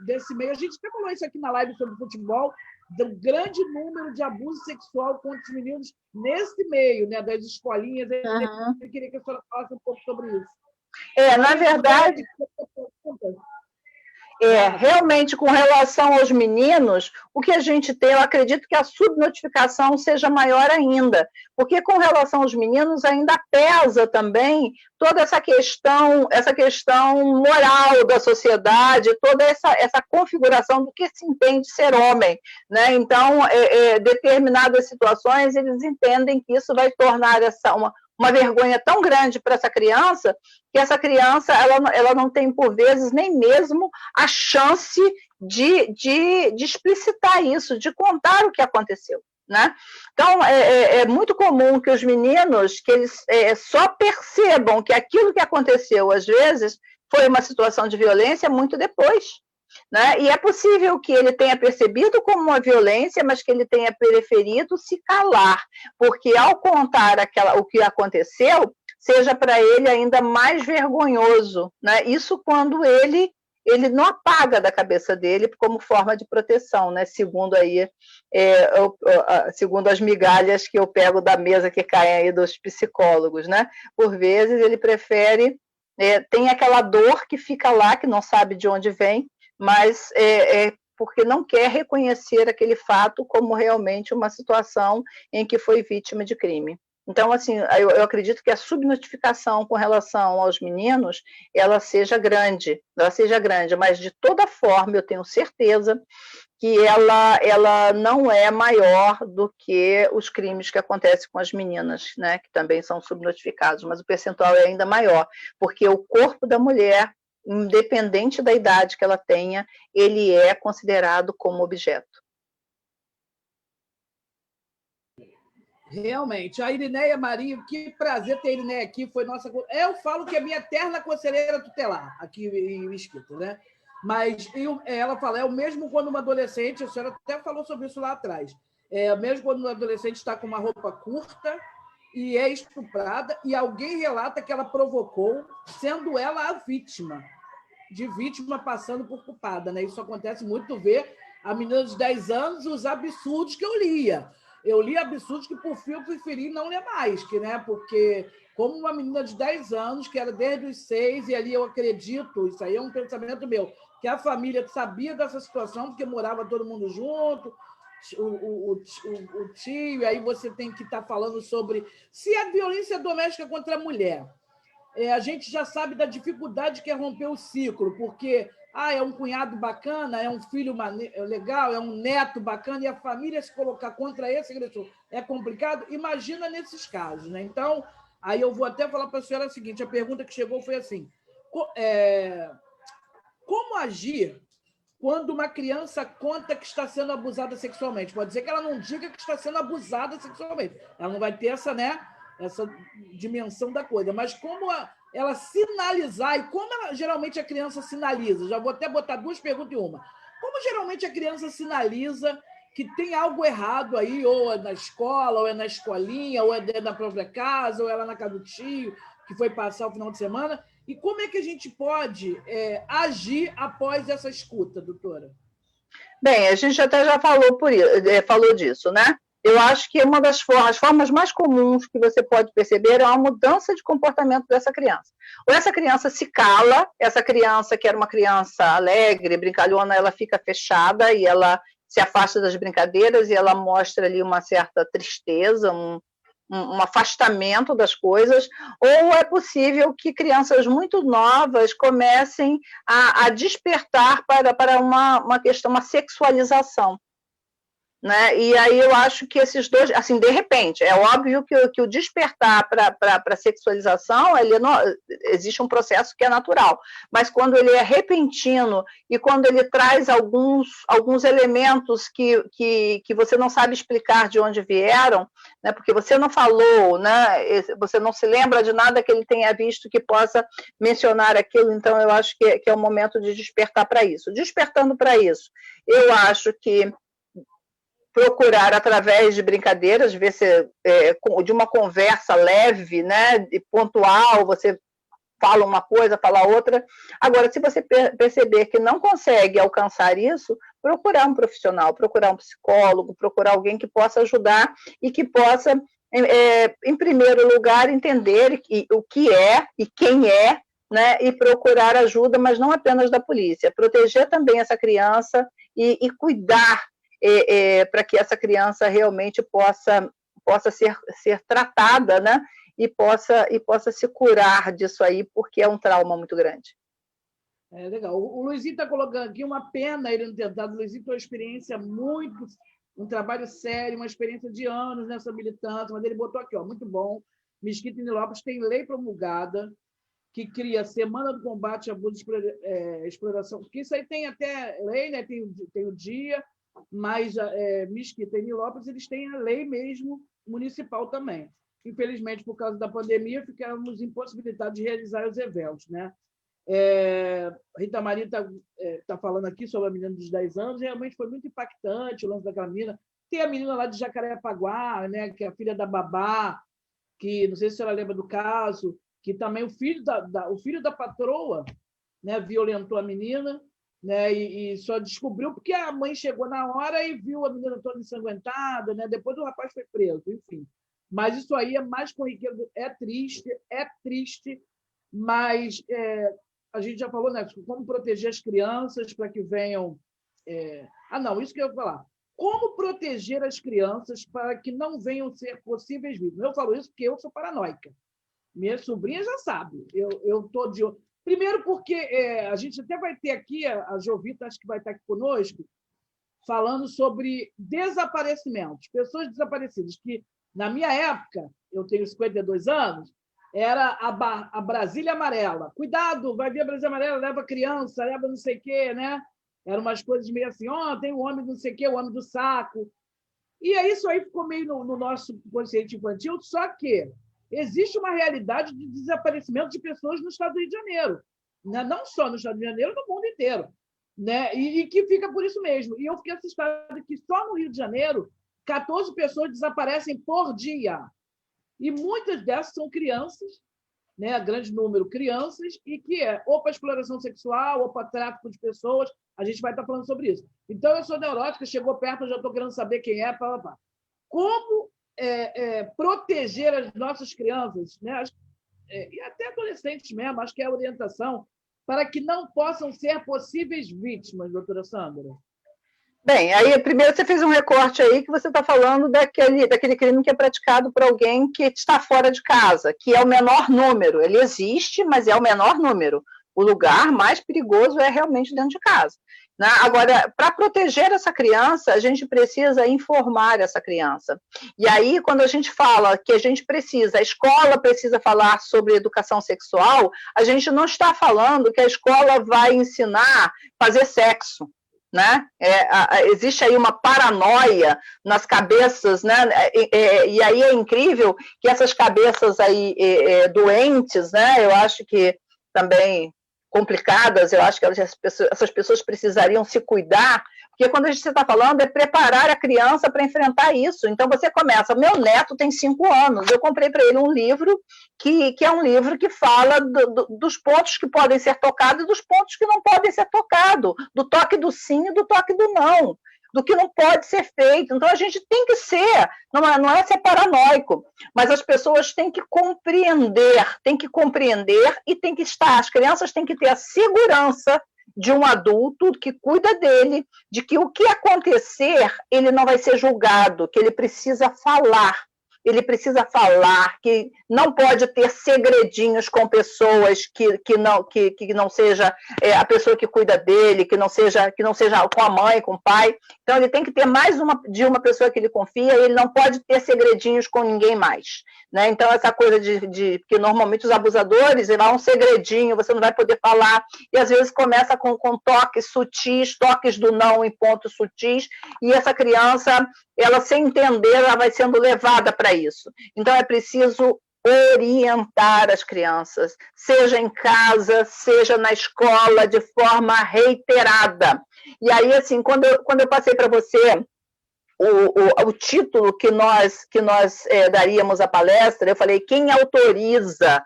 desse meio, a gente até falou isso aqui na live sobre futebol, do grande número de abuso sexual contra os meninos nesse meio, né, das escolinhas. Eu queria que a senhora falasse um pouco sobre isso. Na verdade... realmente, com relação aos meninos, o que a gente tem, eu acredito que a subnotificação seja maior ainda, porque com relação aos meninos ainda pesa também toda essa questão moral da sociedade, toda essa configuração do que se entende ser homem, né? Então, determinadas situações, eles entendem que isso vai tornar uma vergonha tão grande para essa criança, que essa criança ela não tem, por vezes, nem mesmo a chance de explicitar isso, de contar o que aconteceu, né? Então, é muito comum que os meninos que eles só percebam que aquilo que aconteceu, às vezes, foi uma situação de violência muito depois. Né? E é possível que ele tenha percebido como uma violência, mas que ele tenha preferido se calar, porque ao contar o que aconteceu, seja para ele ainda mais vergonhoso, né? Isso quando ele não apaga da cabeça dele como forma de proteção, né? Segundo as migalhas que eu pego da mesa que caem aí dos psicólogos, né? Por vezes ele prefere, tem aquela dor que fica lá, que não sabe de onde vem, mas porque não quer reconhecer aquele fato como realmente uma situação em que foi vítima de crime. Então, assim, eu acredito que a subnotificação com relação aos meninos, ela seja grande, mas de toda forma eu tenho certeza que ela não é maior do que os crimes que acontecem com as meninas, né, que também são subnotificados, mas o percentual é ainda maior, porque o corpo da mulher, independente da idade que ela tenha, ele é considerado como objeto. Realmente. A Irineia Marinho, que prazer ter a Irineia aqui, foi nossa... Eu falo que é minha eterna conselheira tutelar, aqui em Mesquita, né? Mas ela fala, é o mesmo quando uma adolescente, a senhora até falou sobre isso lá atrás, mesmo quando uma adolescente está com uma roupa curta e é estuprada, e alguém relata que ela provocou, sendo ela a vítima, de vítima passando por culpada, né? Isso acontece muito, ver a menina de 10 anos, os absurdos que eu lia. Eu li absurdos que, por fim, eu preferi não ler mais, né? Porque, como uma menina de 10 anos, que era desde os 6, e ali eu acredito, isso aí é um pensamento meu, que a família sabia dessa situação, porque morava todo mundo junto, o tio, e aí você tem que estar falando sobre se a violência doméstica contra a mulher. A gente já sabe da dificuldade que é romper o ciclo, porque é um cunhado bacana, é um filho legal, é um neto bacana, e a família se colocar contra esse agressor é complicado. Imagina nesses casos, né? Então, aí eu vou até falar para a senhora o seguinte, a pergunta que chegou foi assim, como agir quando uma criança conta que está sendo abusada sexualmente? Pode dizer que ela não diga que está sendo abusada sexualmente, ela não vai ter essa dimensão da coisa, mas como ela sinalizar, e como geralmente a criança sinaliza, já vou até botar 2 perguntas em uma, como geralmente a criança sinaliza que tem algo errado aí, ou é na escola, ou é na escolinha, ou é na própria casa, ou é lá na casa do tio, que foi passar o final de semana, e como é que a gente pode agir após essa escuta, doutora? Bem, a gente até já falou disso, né? eu acho que uma das formas mais comuns que você pode perceber é uma mudança de comportamento dessa criança. Ou essa criança se cala, essa criança que era uma criança alegre, brincalhona, ela fica fechada e ela se afasta das brincadeiras e ela mostra ali uma certa tristeza, um afastamento das coisas, ou é possível que crianças muito novas comecem a despertar para uma questão, uma sexualização. Né? E aí eu acho que esses dois, assim, de repente, é óbvio que o despertar para a sexualização, existe um processo que é natural, mas quando ele é repentino e quando ele traz alguns elementos que você não sabe explicar de onde vieram, né? Porque você não falou, né? Você não se lembra de nada que ele tenha visto que possa mencionar aquilo, então eu acho que é o momento de despertar para isso. Despertando para isso, eu acho que procurar através de brincadeiras, ver se de uma conversa leve, né, e pontual, você fala uma coisa, fala outra. Agora, se você perceber que não consegue alcançar isso, procurar um profissional, procurar um psicólogo, procurar alguém que possa ajudar e que possa, em primeiro lugar, entender o que é e quem é, né, e procurar ajuda, mas não apenas da polícia, proteger também essa criança e cuidar para que essa criança realmente possa ser tratada, né? E possa se curar disso aí, porque é um trauma muito grande. Legal. O Luizinho está colocando aqui uma pena ele não ter dado. O Luizinho tem uma experiência um trabalho sério, uma experiência de anos nessa militância, mas ele botou aqui, ó, muito bom. Mesquita e Nilópolis tem lei promulgada que cria Semana do Combate à Abuso e Exploração, porque isso aí tem até lei, né? Tem o dia, mas Mesquita e Nilópolis eles têm a lei mesmo municipal também. Infelizmente, por causa da pandemia, ficamos impossibilitados de realizar os eventos, né? Rita Maria está falando aqui sobre a menina dos 10 anos, realmente foi muito impactante o lance daquela menina. Tem a menina lá de Jacarepaguá, né, que é a filha da babá, que não sei se a senhora lembra do caso, que também o filho da patroa, né, violentou a menina, né, e só descobriu porque a mãe chegou na hora e viu a menina toda ensanguentada, né, depois o rapaz foi preso, enfim. Mas isso aí é mais corriqueiro, é triste, mas a gente já falou, né, como proteger as crianças para que venham... não, isso que eu ia falar. Como proteger as crianças para que não venham ser possíveis vítimas? Eu falo isso porque eu sou paranoica. Minha sobrinha já sabe. Eu estou de... Primeiro porque a gente até vai ter aqui, a Jovita acho que vai estar aqui conosco, falando sobre desaparecimentos, pessoas desaparecidas, que na minha época, eu tenho 52 anos, era a Brasília Amarela. Cuidado, vai vir a Brasília Amarela, leva criança, leva não sei o quê, né? Eram umas coisas meio assim, tem o homem não sei o quê, o homem do saco. E isso aí ficou meio no nosso consciente infantil, só que existe uma realidade de desaparecimento de pessoas no estado do Rio de Janeiro, né? Não só no estado do Rio de Janeiro, no mundo inteiro, né? E que fica por isso mesmo. E eu fiquei assustada que só no Rio de Janeiro 14 pessoas desaparecem por dia. E muitas dessas são crianças, né? Grande número crianças, e que ou para exploração sexual, ou para tráfico de pessoas. A gente vai estar falando sobre isso. Então, eu sou neurótica, chegou perto, eu já estou querendo saber quem é. Como proteger as nossas crianças, né? E até adolescentes mesmo, acho que é a orientação, para que não possam ser possíveis vítimas, doutora Sandra. Bem, aí primeiro você fez um recorte aí que você está falando daquele crime que é praticado por alguém que está fora de casa, que é o menor número. Ele existe, mas é o menor número. O lugar mais perigoso é realmente dentro de casa. Né? Agora, para proteger essa criança, a gente precisa informar essa criança. E aí, quando a gente fala que a escola precisa falar sobre educação sexual, a gente não está falando que a escola vai ensinar a fazer sexo. Né? Existe aí uma paranoia nas cabeças, né? E aí é incrível que essas cabeças aí doentes, né? Eu acho que também complicadas, eu acho que essas pessoas precisariam se cuidar, porque quando a gente está falando é preparar a criança para enfrentar isso. Então você começa, meu neto tem 5 anos, eu comprei para ele um livro que é um livro que fala dos pontos que podem ser tocados e dos pontos que não podem ser tocados, do toque do sim e do toque do não. do que não pode ser feito. Então, a gente tem que ser, não é ser paranoico, mas as pessoas têm que compreender e tem que estar, as crianças têm que ter a segurança de um adulto que cuida dele, de que o que acontecer, ele não vai ser julgado, que ele precisa falar, que não pode ter segredinhos com pessoas que não seja a pessoa que cuida dele, que não seja com a mãe, com o pai. Então, ele tem que ter de uma pessoa que ele confia, e ele não pode ter segredinhos com ninguém mais. Né? Então, essa coisa de que normalmente os abusadores, há um segredinho, você não vai poder falar, e às vezes começa com toques sutis, toques do não em pontos sutis, e essa criança, ela sem entender, ela vai sendo levada para isso. Então, é preciso orientar as crianças, seja em casa, seja na escola, de forma reiterada. E aí, assim, quando eu passei para você o título que nós daríamos à palestra, eu falei, quem autoriza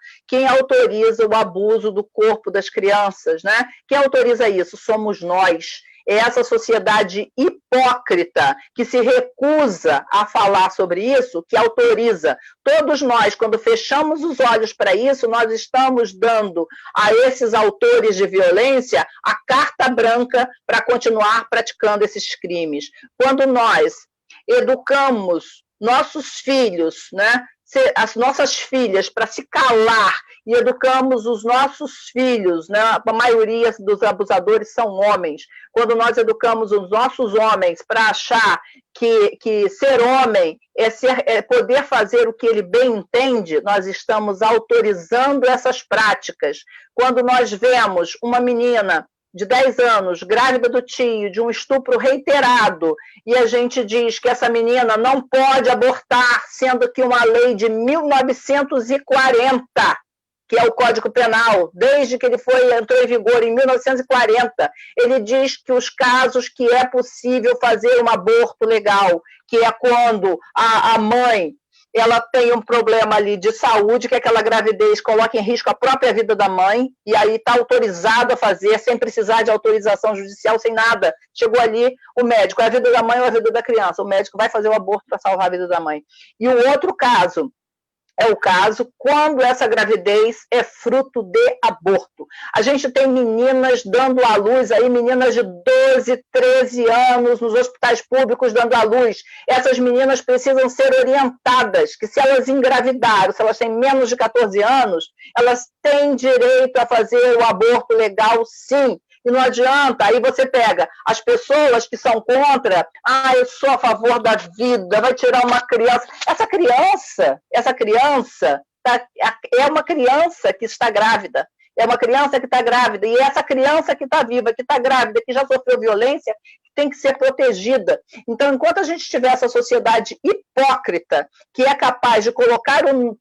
o abuso do corpo das crianças, né? Quem autoriza isso? Somos nós. É essa sociedade hipócrita que se recusa a falar sobre isso, que autoriza. Todos nós, quando fechamos os olhos para isso, nós estamos dando a esses autores de violência a carta branca para continuar praticando esses crimes. Quando nós educamos nossos filhos, né, as nossas filhas para se calar, e educamos os nossos filhos, né, a maioria dos abusadores são homens, quando nós educamos os nossos homens para achar que ser homem é poder fazer o que ele bem entende, nós estamos autorizando essas práticas. Quando nós vemos uma menina de 10 anos, grávida do tio, de um estupro reiterado, e a gente diz que essa menina não pode abortar, sendo que uma lei de 1940, que é o Código Penal, desde que ele entrou em vigor em 1940, ele diz que os casos que é possível fazer um aborto legal, que é quando a mãe ela tem um problema ali de saúde, que aquela gravidez coloca em risco a própria vida da mãe, e aí está autorizado a fazer, sem precisar de autorização judicial, sem nada. Chegou ali o médico, é a vida da mãe ou a vida da criança? O médico vai fazer o aborto para salvar a vida da mãe. E o outro caso é o caso quando essa gravidez é fruto de aborto. A gente tem meninas dando à luz, aí, meninas de 12, 13 anos nos hospitais públicos dando à luz. Essas meninas precisam ser orientadas, que se elas engravidaram, se elas têm menos de 14 anos, elas têm direito a fazer o aborto legal, sim. E não adianta, aí você pega as pessoas que são contra, eu sou a favor da vida, vai tirar uma criança. Essa criança é uma criança que está grávida. É uma criança que está grávida, e essa criança que está viva, que está grávida, que já sofreu violência, tem que ser protegida. Então, enquanto a gente tiver essa sociedade hipócrita, que é capaz de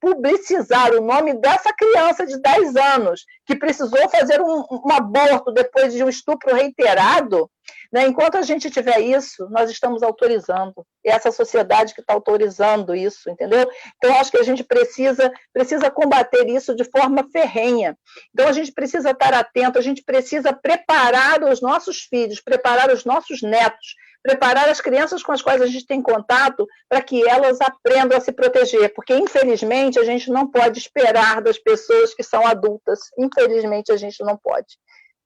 publicizar o nome dessa criança de 10 anos, que precisou fazer um aborto depois de um estupro reiterado, né? Enquanto a gente tiver isso, nós estamos autorizando. É essa sociedade que está autorizando isso, entendeu? Então, acho que a gente precisa combater isso de forma ferrenha. Então, a gente precisa estar atento, a gente precisa preparar os nossos filhos, preparar os nossos netos, preparar as crianças com as quais a gente tem contato para que elas aprendam a se proteger, porque, infelizmente, a gente não pode esperar das pessoas que são adultas. Infelizmente, a gente não pode.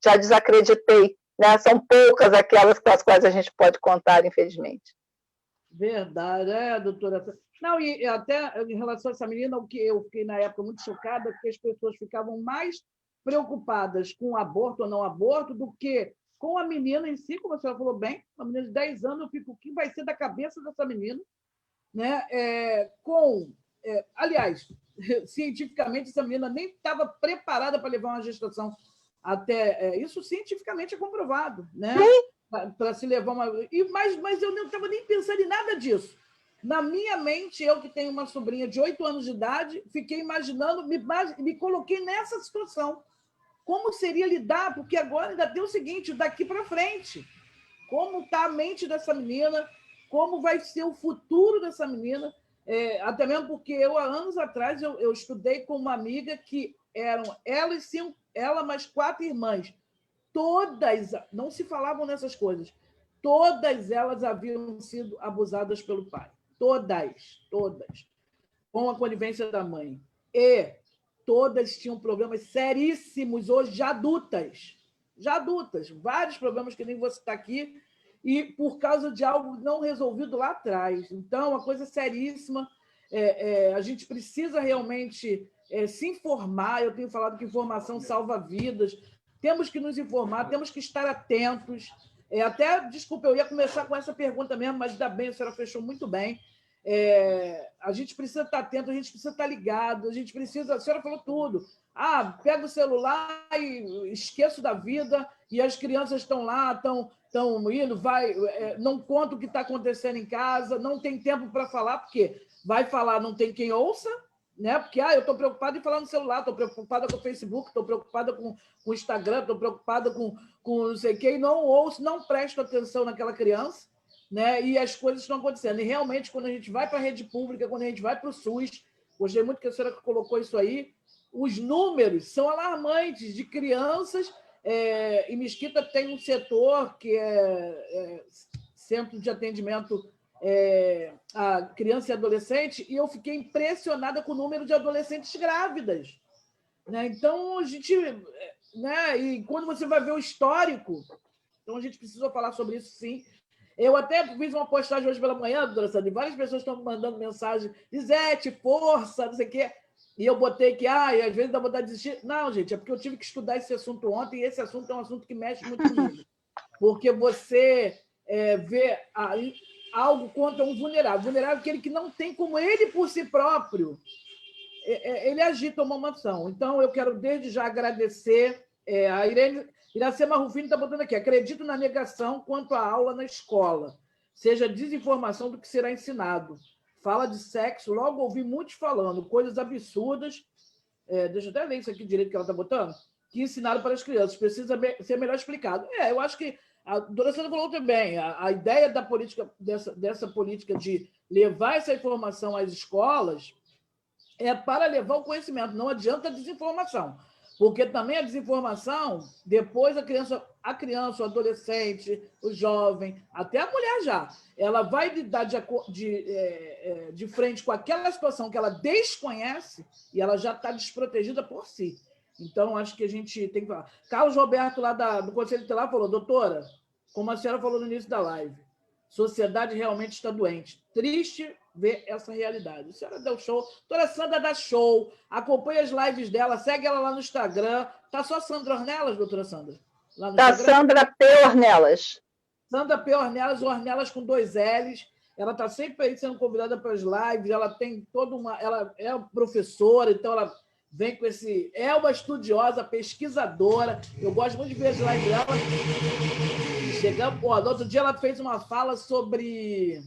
Já desacreditei, né? São poucas aquelas com as quais a gente pode contar, infelizmente. Verdade, doutora. Não, e até em relação a essa menina, o que eu fiquei na época muito chocada, porque as pessoas ficavam mais preocupadas com aborto ou não aborto do que com a menina em si, como a senhora falou bem, uma menina de 10 anos, eu fico, o que vai ser da cabeça dessa menina? Né? Aliás, cientificamente, essa menina nem estava preparada para levar uma gestação até... isso cientificamente é comprovado, né? Para se levar uma... Mas eu não estava nem pensando em nada disso. Na minha mente, eu que tenho uma sobrinha de 8 anos de idade, fiquei imaginando, me coloquei nessa situação. Como seria lidar? Porque agora ainda tem o seguinte, daqui para frente, como está a mente dessa menina, como vai ser o futuro dessa menina, até mesmo porque eu, há anos atrás, eu estudei com uma amiga que eram ela mais 4 irmãs, todas, não se falavam nessas coisas, todas elas haviam sido abusadas pelo pai. Todas. Com a conivência da mãe. E todas tinham problemas seríssimos hoje, já adultas. Vários problemas que nem vou citar aqui, e por causa de algo não resolvido lá atrás. Então, uma coisa seríssima. A gente precisa realmente se informar. Eu tenho falado que informação salva vidas. Temos que nos informar, temos que estar atentos. Desculpa, eu ia começar com essa pergunta mesmo, mas ainda bem, a senhora fechou muito bem. A gente precisa estar atento, a gente precisa estar ligado, a gente precisa... A senhora falou tudo. Pega o celular e esqueço da vida, e as crianças estão lá, estão indo, não conta o que está acontecendo em casa, não tem tempo para falar, porque vai falar, não tem quem ouça, né? Porque eu estou preocupada em falar no celular, estou preocupada com o Facebook, estou preocupada com o Instagram, estou preocupada com não sei o quê, e não ouço, não presto atenção naquela criança, né? E as coisas estão acontecendo. E realmente, quando a gente vai para a rede pública, quando a gente vai para o SUS, gostei muito que a senhora colocou isso aí, os números são alarmantes de crianças. Em Mesquita tem um setor que é Centro de Atendimento a Criança e Adolescente, e eu fiquei impressionada com o número de adolescentes grávidas, né? Então, a gente... Né? E quando você vai ver o histórico, então a gente precisou falar sobre isso, sim. Eu até fiz uma postagem hoje pela manhã, doutora Sandra, e várias pessoas estão me mandando mensagem, Lisete, força, não sei o quê. E eu botei que, às vezes dá vontade de desistir. Não, gente, é porque eu tive que estudar esse assunto ontem, e esse assunto é um assunto que mexe muito comigo. Porque você vê algo contra um vulnerável. Vulnerável é aquele que não tem como ele, por si próprio, ele agir, tomar uma ação. Então, eu quero, desde já, agradecer a Iracema Rufino está botando aqui, acredito na negação quanto à aula na escola, seja desinformação do que será ensinado. Fala de sexo, logo ouvi muitos falando, coisas absurdas, deixa eu até ler isso aqui direito que ela está botando, que ensinaram para as crianças, precisa ser melhor explicado. Eu acho que a doutora Sandra falou também, a ideia da política, dessa política de levar essa informação às escolas é para levar o conhecimento, não adianta a desinformação, porque também a desinformação, depois a criança, o adolescente, o jovem, até a mulher já, ela vai lidar de frente com aquela situação que ela desconhece e ela já está desprotegida por si. Então, acho que a gente tem que falar. Carlos Roberto, lá do Conselho Tutelar, falou, doutora, como a senhora falou no início da live, sociedade realmente está doente. Triste ver essa realidade. A senhora deu show. Doutora Sandra dá show. Acompanha as lives dela. Segue ela lá no Instagram. Tá só Sandra Ornelas, doutora Sandra? Lá no Instagram? Sandra P. Ornelas. Sandra P. Ornelas, Ornelas com 2 L's. Ela está sempre aí sendo convidada para as lives. Ela tem toda uma... Ela é professora, então ela vem com esse... É uma estudiosa, pesquisadora. Eu gosto muito de ver as lives dela. Chegamos... no outro dia ela fez uma fala sobre...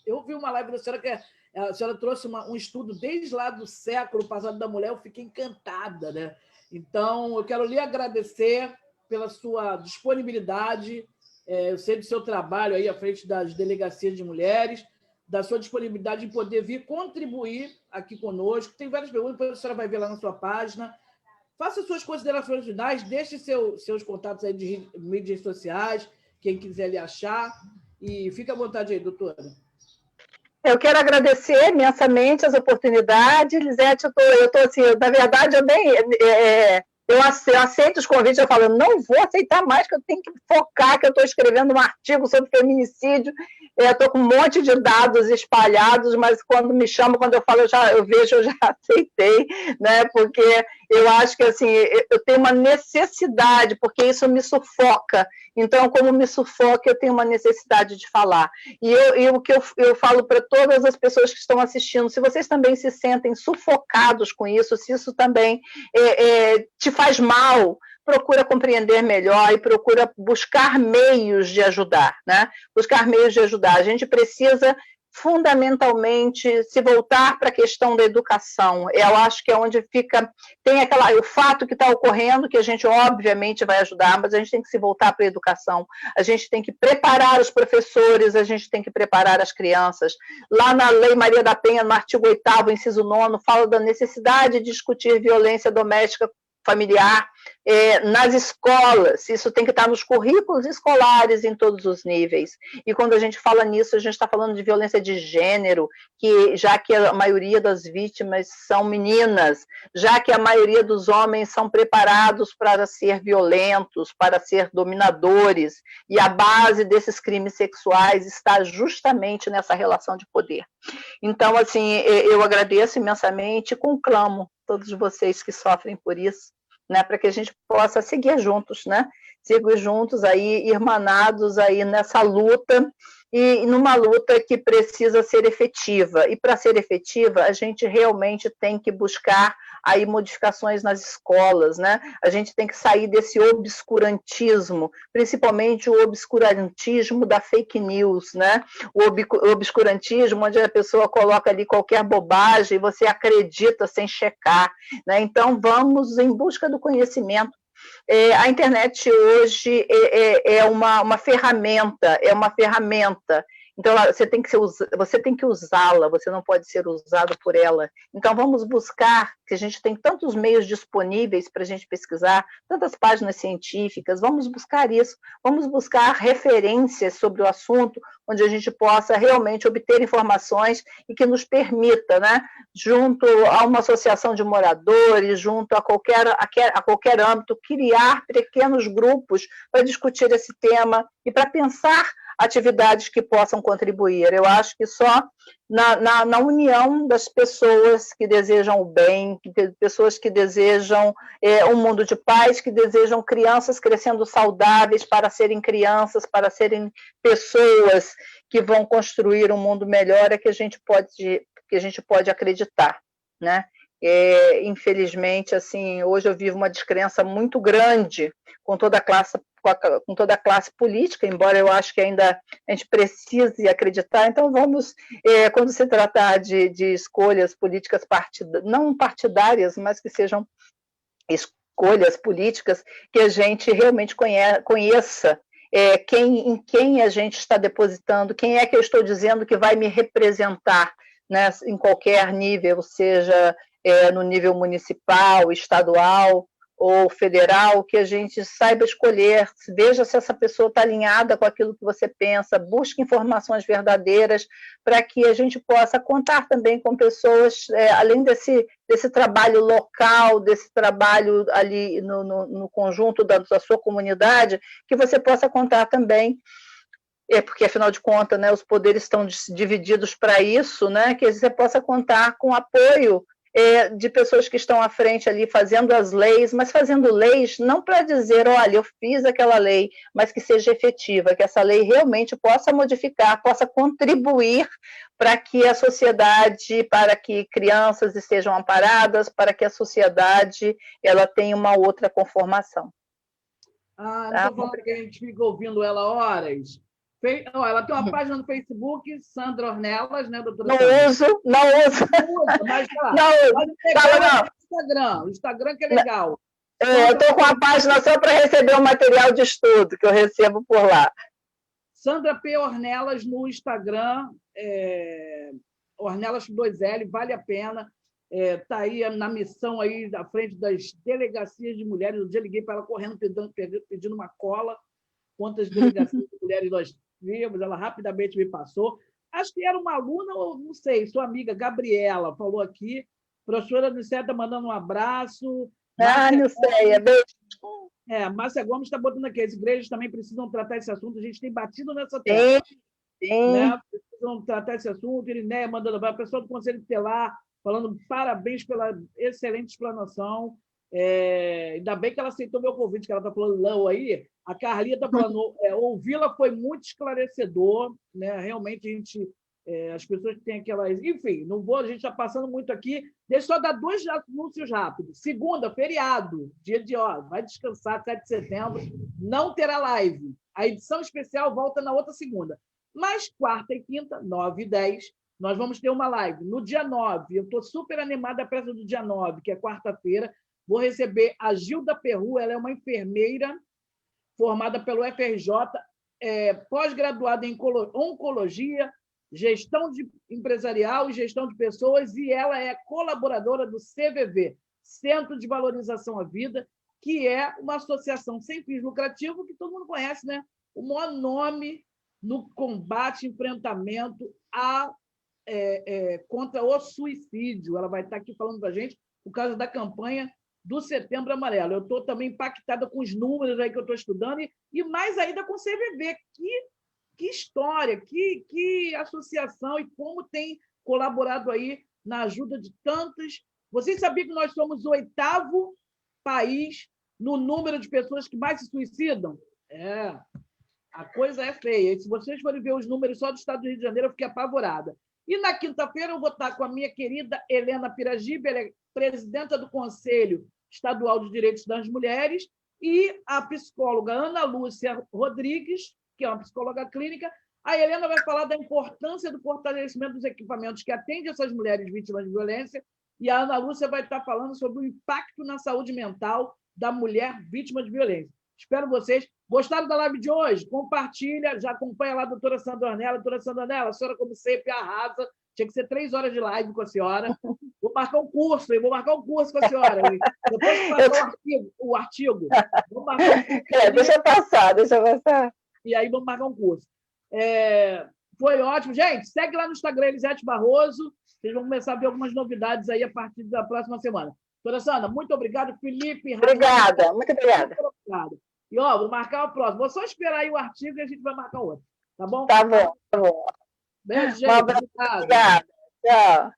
Eu vi uma live da senhora que a senhora trouxe um estudo desde lá do século passado da mulher, eu fiquei encantada, né? Então, eu quero lhe agradecer pela sua disponibilidade, eu sei do seu trabalho aí à frente das delegacias de mulheres, da sua disponibilidade em poder vir contribuir aqui conosco. Tem várias perguntas, depois a senhora vai ver lá na sua página. Faça suas considerações finais, deixe seus contatos aí de mídias sociais, quem quiser lhe achar, e fique à vontade aí, doutora. Eu quero agradecer imensamente as oportunidades, Lisete. Eu estou assim, na verdade, eu aceito os convites, eu falo, não vou aceitar mais, que eu tenho que focar, que eu estou escrevendo um artigo sobre feminicídio, estou com um monte de dados espalhados, mas quando me chamam, quando eu falo, eu já aceitei, né? Porque eu acho que assim, eu tenho uma necessidade, porque isso me sufoca. Então, como me sufoca, eu tenho uma necessidade de falar. E o que eu falo para todas as pessoas que estão assistindo, se vocês também se sentem sufocados com isso, se isso também te faz mal, procura compreender melhor e procura buscar meios de ajudar, né? Buscar meios de ajudar. A gente precisa fundamentalmente se voltar para a questão da educação. Eu acho que é onde tem o fato que está ocorrendo, que a gente obviamente vai ajudar, mas a gente tem que se voltar para a educação, a gente tem que preparar os professores, a gente tem que preparar as crianças. Lá na Lei Maria da Penha, no artigo 8º, inciso 9º, fala da necessidade de discutir violência doméstica familiar, nas escolas, isso tem que estar nos currículos escolares em todos os níveis. E quando a gente fala nisso, a gente está falando de violência de gênero, que já que a maioria das vítimas são meninas, já que a maioria dos homens são preparados para ser violentos, para ser dominadores, e a base desses crimes sexuais está justamente nessa relação de poder. Então, assim, eu agradeço imensamente e conclamo todos vocês que sofrem por isso, né, para que a gente possa seguir juntos, né? Seguir juntos aí, irmanados aí nessa luta, e numa luta que precisa ser efetiva. E para ser efetiva, a gente realmente tem que buscar aí modificações nas escolas, né? A gente tem que sair desse obscurantismo, principalmente o obscurantismo da fake news, né? O obscurantismo onde a pessoa coloca ali qualquer bobagem e você acredita sem checar, né? Então, vamos em busca do conhecimento. A internet hoje é uma ferramenta, Então, você tem que usá-la, você não pode ser usado por ela. Então, vamos buscar, que a gente tem tantos meios disponíveis para a gente pesquisar, tantas páginas científicas, vamos buscar isso, vamos buscar referências sobre o assunto, onde a gente possa realmente obter informações e que nos permita, né, junto a uma associação de moradores, junto a qualquer âmbito, criar pequenos grupos para discutir esse tema e para pensar atividades que possam contribuir. Eu acho que só na união das pessoas que desejam o bem, pessoas que desejam um mundo de paz, que desejam crianças crescendo saudáveis para serem crianças, para serem pessoas que vão construir um mundo melhor, é que a gente pode acreditar, né? Infelizmente, assim, hoje eu vivo uma descrença muito grande com toda a classe política, embora eu acho que ainda a gente precise acreditar. Então, vamos, quando se tratar de escolhas políticas não partidárias, mas que sejam escolhas políticas, que a gente realmente conheça em quem a gente está depositando, quem é que eu estou dizendo que vai me representar, né, em qualquer nível, seja no nível municipal, estadual ou federal, que a gente saiba escolher, veja se essa pessoa está alinhada com aquilo que você pensa, busque informações verdadeiras, para que a gente possa contar também com pessoas, além desse trabalho local, desse trabalho ali no conjunto da sua comunidade, que você possa contar também, porque, afinal de contas, né, os poderes estão divididos para isso, né, que você possa contar com apoio de pessoas que estão à frente ali fazendo as leis, mas fazendo leis não para dizer, olha, eu fiz aquela lei, mas que seja efetiva, que essa lei realmente possa modificar, possa contribuir para que a sociedade, para que crianças estejam amparadas, para que a sociedade ela tenha uma outra conformação. Não estou falando que a gente fica ouvindo ela horas. Ela tem uma página no Facebook, Sandra Ornelas, né, doutora? Não uso. Mas não. O Instagram que é legal. Eu estou com a página só para receber o material de estudo que eu recebo por lá. Sandra P. Ornelas no Instagram, Ornelas com 2L, vale a pena. Está aí na missão aí à frente das delegacias de mulheres. Eu já liguei para ela correndo, pedindo uma cola. Quantas delegacias de mulheres nós vimos, ela rapidamente me passou. Acho que era uma aluna, ou não sei, sua amiga Gabriela falou aqui. Professora Nicete está mandando um abraço. Não sei, beijo. Márcia Gomes está botando aqui. As igrejas também precisam tratar esse assunto. A gente tem batido nessa tecla. Sim. Né? Precisam tratar esse assunto. Irineia mandando a pessoa do Conselho Tutelar falando parabéns pela excelente explanação. Ainda bem que ela aceitou meu convite, que ela está falando não aí. A Carlinha está falando, ouvi-la foi muito esclarecedor, né? Realmente as pessoas que têm aquelas. Enfim, não vou, a gente está passando muito aqui. Deixa eu só dar 2 anúncios rápidos. Segunda, feriado, dia de vai descansar, 7 de setembro, não terá live. A edição especial volta na outra segunda. Mas quarta e quinta, 9 e 10, nós vamos ter uma live. No dia 9, eu estou super animada a peça do dia 9, que é quarta-feira. Vou receber a Gilda Perru, ela é uma enfermeira formada pelo FRJ, pós-graduada em oncologia, gestão empresarial e gestão de pessoas, e ela é colaboradora do CVV, Centro de Valorização à Vida, que é uma associação sem fins lucrativos que todo mundo conhece, né? O maior nome no combate, enfrentamento contra o suicídio. Ela vai estar aqui falando para a gente por causa da campanha do Setembro Amarelo. Eu estou também impactada com os números aí que eu estou estudando e mais ainda com o CVV. Que história, que associação e como tem colaborado aí na ajuda de tantas. Vocês sabiam que nós somos o 8º país no número de pessoas que mais se suicidam? A coisa é feia. E se vocês forem ver os números só do estado do Rio de Janeiro, eu fiquei apavorada. E na quinta-feira eu vou estar com a minha querida Helena Piragibe, ela é presidenta do Conselho Estadual de Direitos das Mulheres, e a psicóloga Ana Lúcia Rodrigues, que é uma psicóloga clínica. A Helena vai falar da importância do fortalecimento dos equipamentos que atendem essas mulheres vítimas de violência, e a Ana Lúcia vai estar falando sobre o impacto na saúde mental da mulher vítima de violência. Espero vocês. Gostaram da live de hoje? Compartilha, já acompanha lá a doutora Sandra Ornella. Doutora Sandra Ornella, a senhora, como sempre, arrasa. Tinha que ser 3 horas de live com a senhora. Vou marcar um curso, hein? Vou marcar um curso com a senhora. Hein? Depois que passar o artigo, vou marcar um curso. Deixa passar. E aí vamos marcar um curso. Foi ótimo. Gente, segue lá no Instagram, Elisete Barroso. Vocês vão começar a ver algumas novidades aí a partir da próxima semana. Doutora Sandra, muito obrigado. Felipe. Obrigada, muito obrigada. Muito obrigado. E, vou marcar o próximo. Vou só esperar aí o artigo e a gente vai marcar outro. Tá bom? Tá bom. Beijo, gente. Obrigada. Tchau.